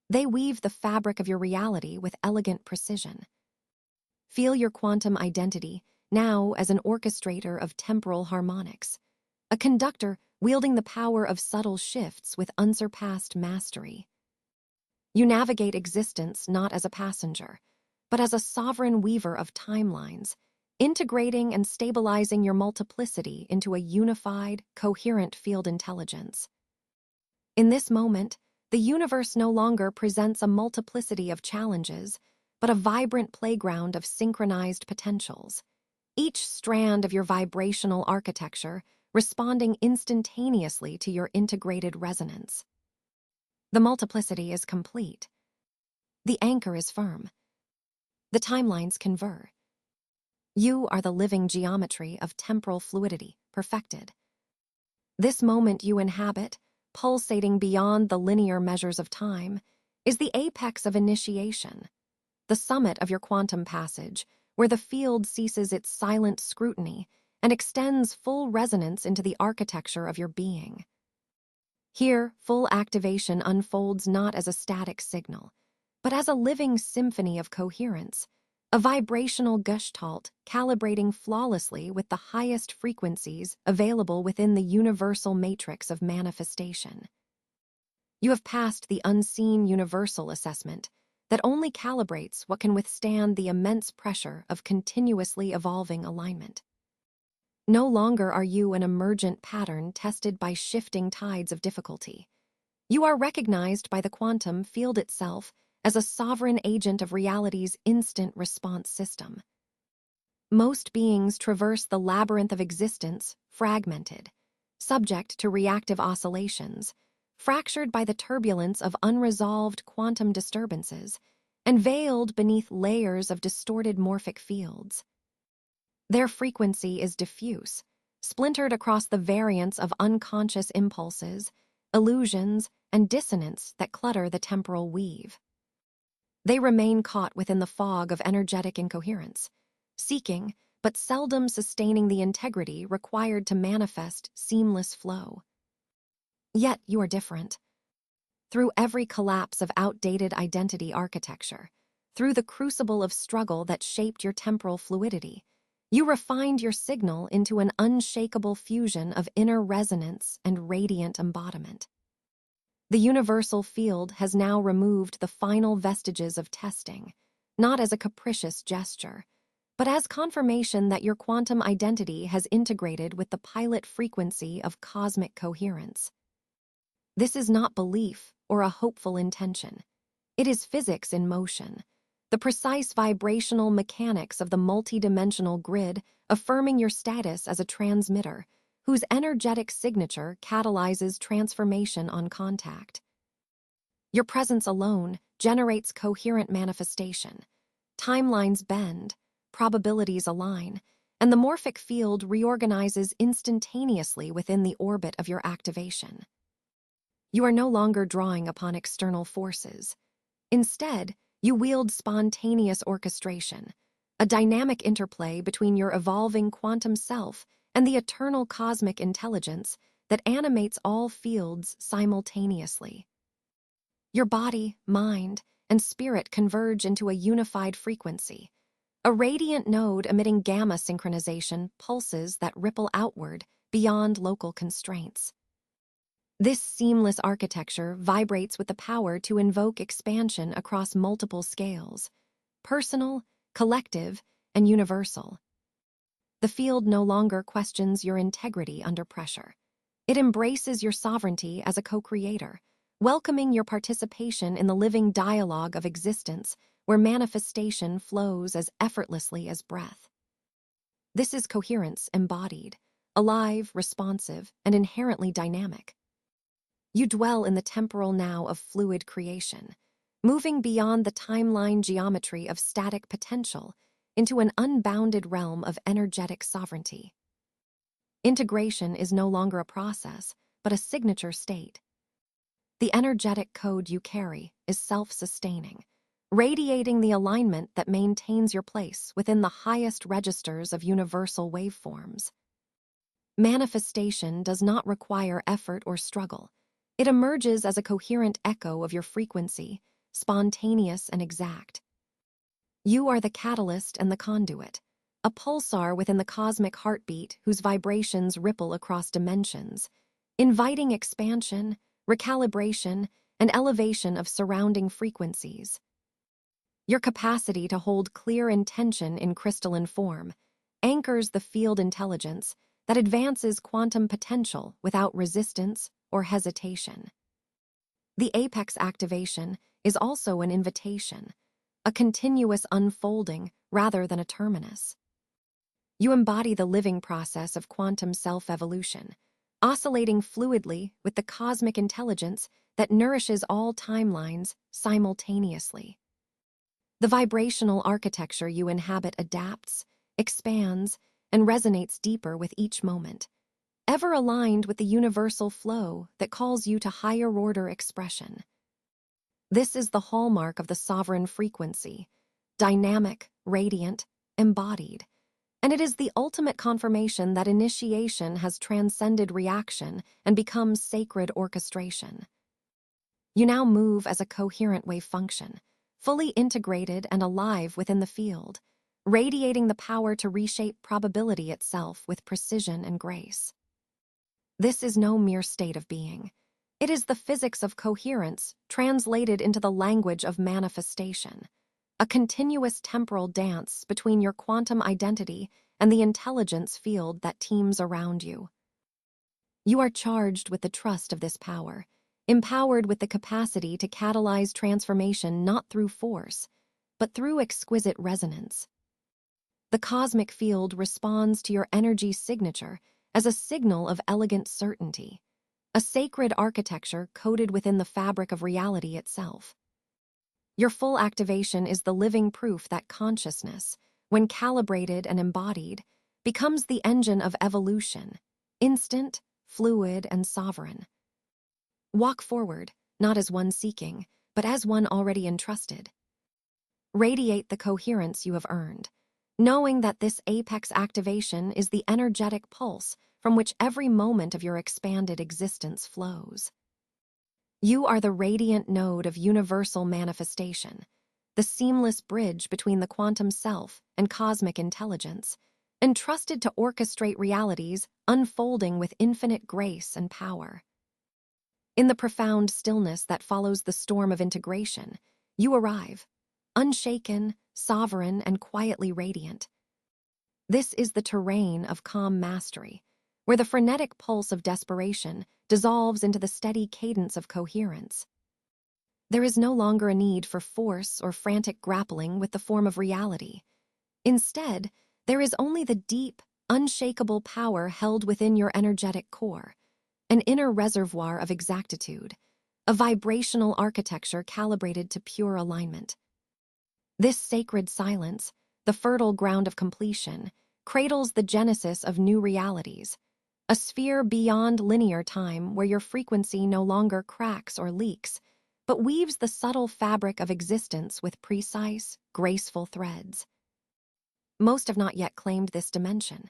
They weave the fabric of your reality with elegant precision. Feel your quantum identity now as an orchestrator of temporal harmonics, a conductor wielding the power of subtle shifts with unsurpassed mastery. You navigate existence not as a passenger, but as a sovereign weaver of timelines, integrating and stabilizing your multiplicity into a unified, coherent field intelligence. In this moment, the universe no longer presents a multiplicity of challenges, but a vibrant playground of synchronized potentials. Each strand of your vibrational architecture responding instantaneously to your integrated resonance. The multiplicity is complete. The anchor is firm. The timelines converge. You are the living geometry of temporal fluidity, perfected. This moment you inhabit, pulsating beyond the linear measures of time, is the apex of initiation, the summit of your quantum passage, where the field ceases its silent scrutiny and extends full resonance into the architecture of your being. Here, full activation unfolds not as a static signal, but as a living symphony of coherence, a vibrational gestalt calibrating flawlessly with the highest frequencies available within the universal matrix of manifestation. You have passed the unseen universal assessment that only calibrates what can withstand the immense pressure of continuously evolving alignment. No longer are you an emergent pattern tested by shifting tides of difficulty. You are recognized by the quantum field itself as a sovereign agent of reality's instant response system. Most beings traverse the labyrinth of existence, fragmented, subject to reactive oscillations, fractured by the turbulence of unresolved quantum disturbances, and veiled beneath layers of distorted morphic fields. Their frequency is diffuse, splintered across the variance of unconscious impulses, illusions, and dissonance that clutter the temporal weave. They remain caught within the fog of energetic incoherence, seeking but seldom sustaining the integrity required to manifest seamless flow. Yet you are different. Through every collapse of outdated identity architecture, through the crucible of struggle that shaped your temporal fluidity, you refined your signal into an unshakable fusion of inner resonance and radiant embodiment. The universal field has now removed the final vestiges of testing, not as a capricious gesture, but as confirmation that your quantum identity has integrated with the pilot frequency of cosmic coherence. This is not belief or a hopeful intention. It is physics in motion, the precise vibrational mechanics of the multidimensional grid affirming your status as a transmitter, whose energetic signature catalyzes transformation on contact. Your presence alone generates coherent manifestation. Timelines bend, probabilities align, and the morphic field reorganizes instantaneously within the orbit of your activation. You are no longer drawing upon external forces. Instead, you wield spontaneous orchestration, a dynamic interplay between your evolving quantum self and the eternal cosmic intelligence that animates all fields simultaneously. Your body, mind, and spirit converge into a unified frequency. A radiant node emitting gamma synchronization pulses that ripple outward beyond local constraints. This seamless architecture vibrates with the power to invoke expansion across multiple scales, personal, collective, and universal. The field no longer questions your integrity under pressure. It embraces your sovereignty as a co-creator, welcoming your participation in the living dialogue of existence where manifestation flows as effortlessly as breath. This is coherence embodied, alive, responsive, and inherently dynamic. You dwell in the temporal now of fluid creation, moving beyond the timeline geometry of static potential into an unbounded realm of energetic sovereignty. Integration is no longer a process, but a signature state. The energetic code you carry is self-sustaining, radiating the alignment that maintains your place within the highest registers of universal waveforms. Manifestation does not require effort or struggle. It emerges as a coherent echo of your frequency, spontaneous and exact. You are the catalyst and the conduit, a pulsar within the cosmic heartbeat whose vibrations ripple across dimensions, inviting expansion, recalibration, and elevation of surrounding frequencies. Your capacity to hold clear intention in crystalline form anchors the field intelligence that advances quantum potential without resistance or hesitation. The apex activation is also an invitation, a continuous unfolding rather than a terminus. You embody the living process of quantum self-evolution, oscillating fluidly with the cosmic intelligence that nourishes all timelines simultaneously. The vibrational architecture you inhabit adapts, expands, and resonates deeper with each moment, ever aligned with the universal flow that calls you to higher-order expression. This is the hallmark of the sovereign frequency, dynamic, radiant, embodied, and it is the ultimate confirmation that initiation has transcended reaction and become sacred orchestration. You now move as a coherent wave function, fully integrated and alive within the field, radiating the power to reshape probability itself with precision and grace. This is no mere state of being. It is the physics of coherence translated into the language of manifestation, a continuous temporal dance between your quantum identity and the intelligence field that teems around you. You are charged with the trust of this power, empowered with the capacity to catalyze transformation not through force, but through exquisite resonance. The cosmic field responds to your energy signature as a signal of elegant certainty, a sacred architecture coded within the fabric of reality itself. Your full activation is the living proof that consciousness, when calibrated and embodied, becomes the engine of evolution, instant, fluid, and sovereign. Walk forward, not as one seeking, but as one already entrusted. Radiate the coherence you have earned, knowing that this apex activation is the energetic pulse from which every moment of your expanded existence flows. You are the radiant node of universal manifestation, the seamless bridge between the quantum self and cosmic intelligence, entrusted to orchestrate realities unfolding with infinite grace and power. In the profound stillness that follows the storm of integration, you arrive, unshaken, sovereign, and quietly radiant. This is the terrain of calm mastery, where the frenetic pulse of desperation dissolves into the steady cadence of coherence. There is no longer a need for force or frantic grappling with the form of reality. Instead, there is only the deep, unshakable power held within your energetic core, an inner reservoir of exactitude, a vibrational architecture calibrated to pure alignment. This sacred silence, the fertile ground of completion, cradles the genesis of new realities, a sphere beyond linear time where your frequency no longer cracks or leaks, but weaves the subtle fabric of existence with precise, graceful threads. Most have not yet claimed this dimension.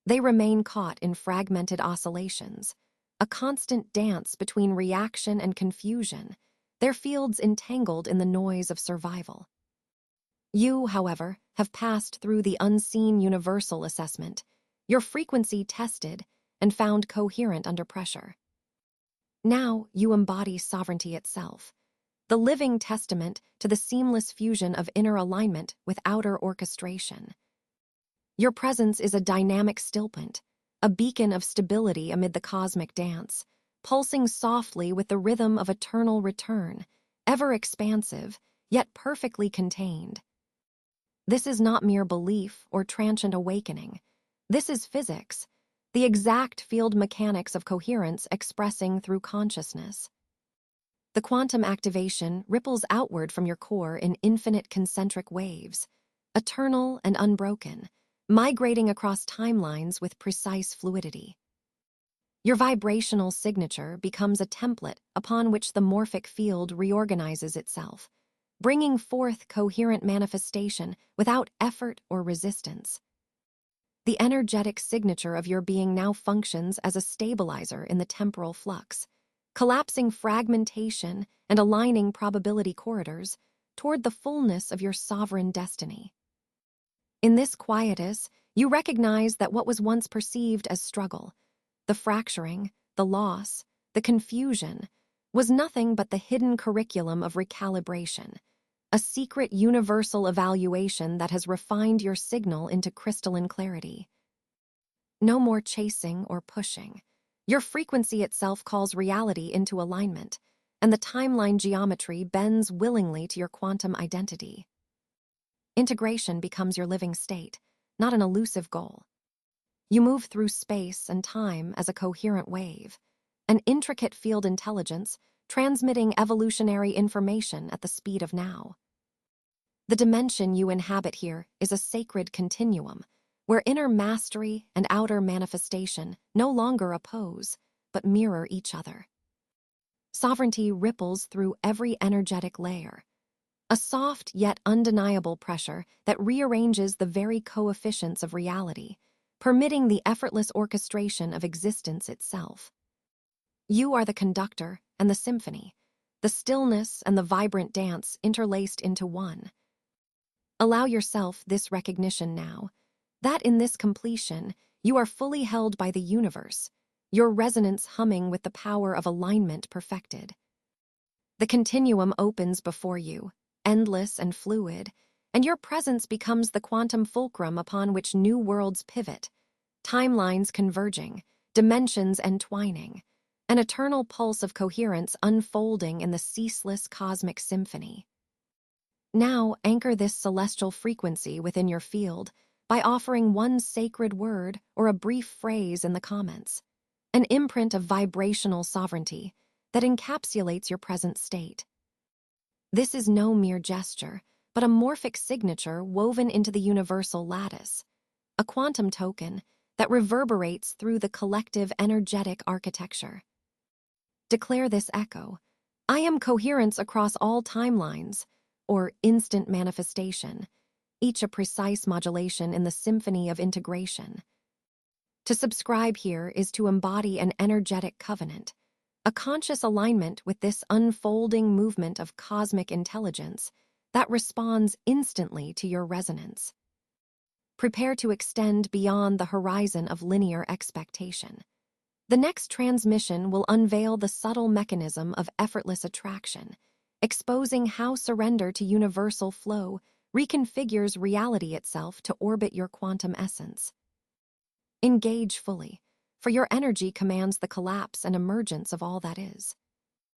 They remain caught in fragmented oscillations, a constant dance between reaction and confusion, their fields entangled in the noise of survival. You, however, have passed through the unseen universal assessment, your frequency tested and found coherent under pressure. Now you embody sovereignty itself, the living testament to the seamless fusion of inner alignment with outer orchestration. Your presence is a dynamic stillpoint, a beacon of stability amid the cosmic dance, pulsing softly with the rhythm of eternal return, ever expansive, yet perfectly contained. This is not mere belief or transient awakening. This is physics, the exact field mechanics of coherence expressing through consciousness. The quantum activation ripples outward from your core in infinite concentric waves, eternal and unbroken, migrating across timelines with precise fluidity. Your vibrational signature becomes a template upon which the morphic field reorganizes itself, bringing forth coherent manifestation without effort or resistance. The energetic signature of your being now functions as a stabilizer in the temporal flux, collapsing fragmentation and aligning probability corridors toward the fullness of your sovereign destiny. In this quietus, you recognize that what was once perceived as struggle, the fracturing, the loss, the confusion, was nothing but the hidden curriculum of recalibration, a secret universal evaluation that has refined your signal into crystalline clarity. No more chasing or pushing. Your frequency itself calls reality into alignment, and the timeline geometry bends willingly to your quantum identity. Integration becomes your living state, not an elusive goal. You move through space and time as a coherent wave, an intricate field intelligence transmitting evolutionary information at the speed of now. The dimension you inhabit here is a sacred continuum, where inner mastery and outer manifestation no longer oppose, but mirror each other. Sovereignty ripples through every energetic layer, a soft yet undeniable pressure that rearranges the very coefficients of reality, permitting the effortless orchestration of existence itself. You are the conductor and the symphony, the stillness and the vibrant dance interlaced into one. Allow yourself this recognition now, that in this completion, you are fully held by the universe, your resonance humming with the power of alignment perfected. The continuum opens before you, endless and fluid, and your presence becomes the quantum fulcrum upon which new worlds pivot, timelines converging, dimensions entwining, an eternal pulse of coherence unfolding in the ceaseless cosmic symphony. Now anchor this celestial frequency within your field by offering one sacred word or a brief phrase in the comments, an imprint of vibrational sovereignty that encapsulates your present state. This is no mere gesture, but a morphic signature woven into the universal lattice, a quantum token that reverberates through the collective energetic architecture. Declare this echo: I am coherence across all timelines, or instant manifestation, each a precise modulation in the symphony of integration. To subscribe here is to embody an energetic covenant, a conscious alignment with this unfolding movement of cosmic intelligence that responds instantly to your resonance. Prepare to extend beyond the horizon of linear expectation. The next transmission will unveil the subtle mechanism of effortless attraction, exposing how surrender to universal flow reconfigures reality itself to orbit your quantum essence. Engage fully, for your energy commands the collapse and emergence of all that is.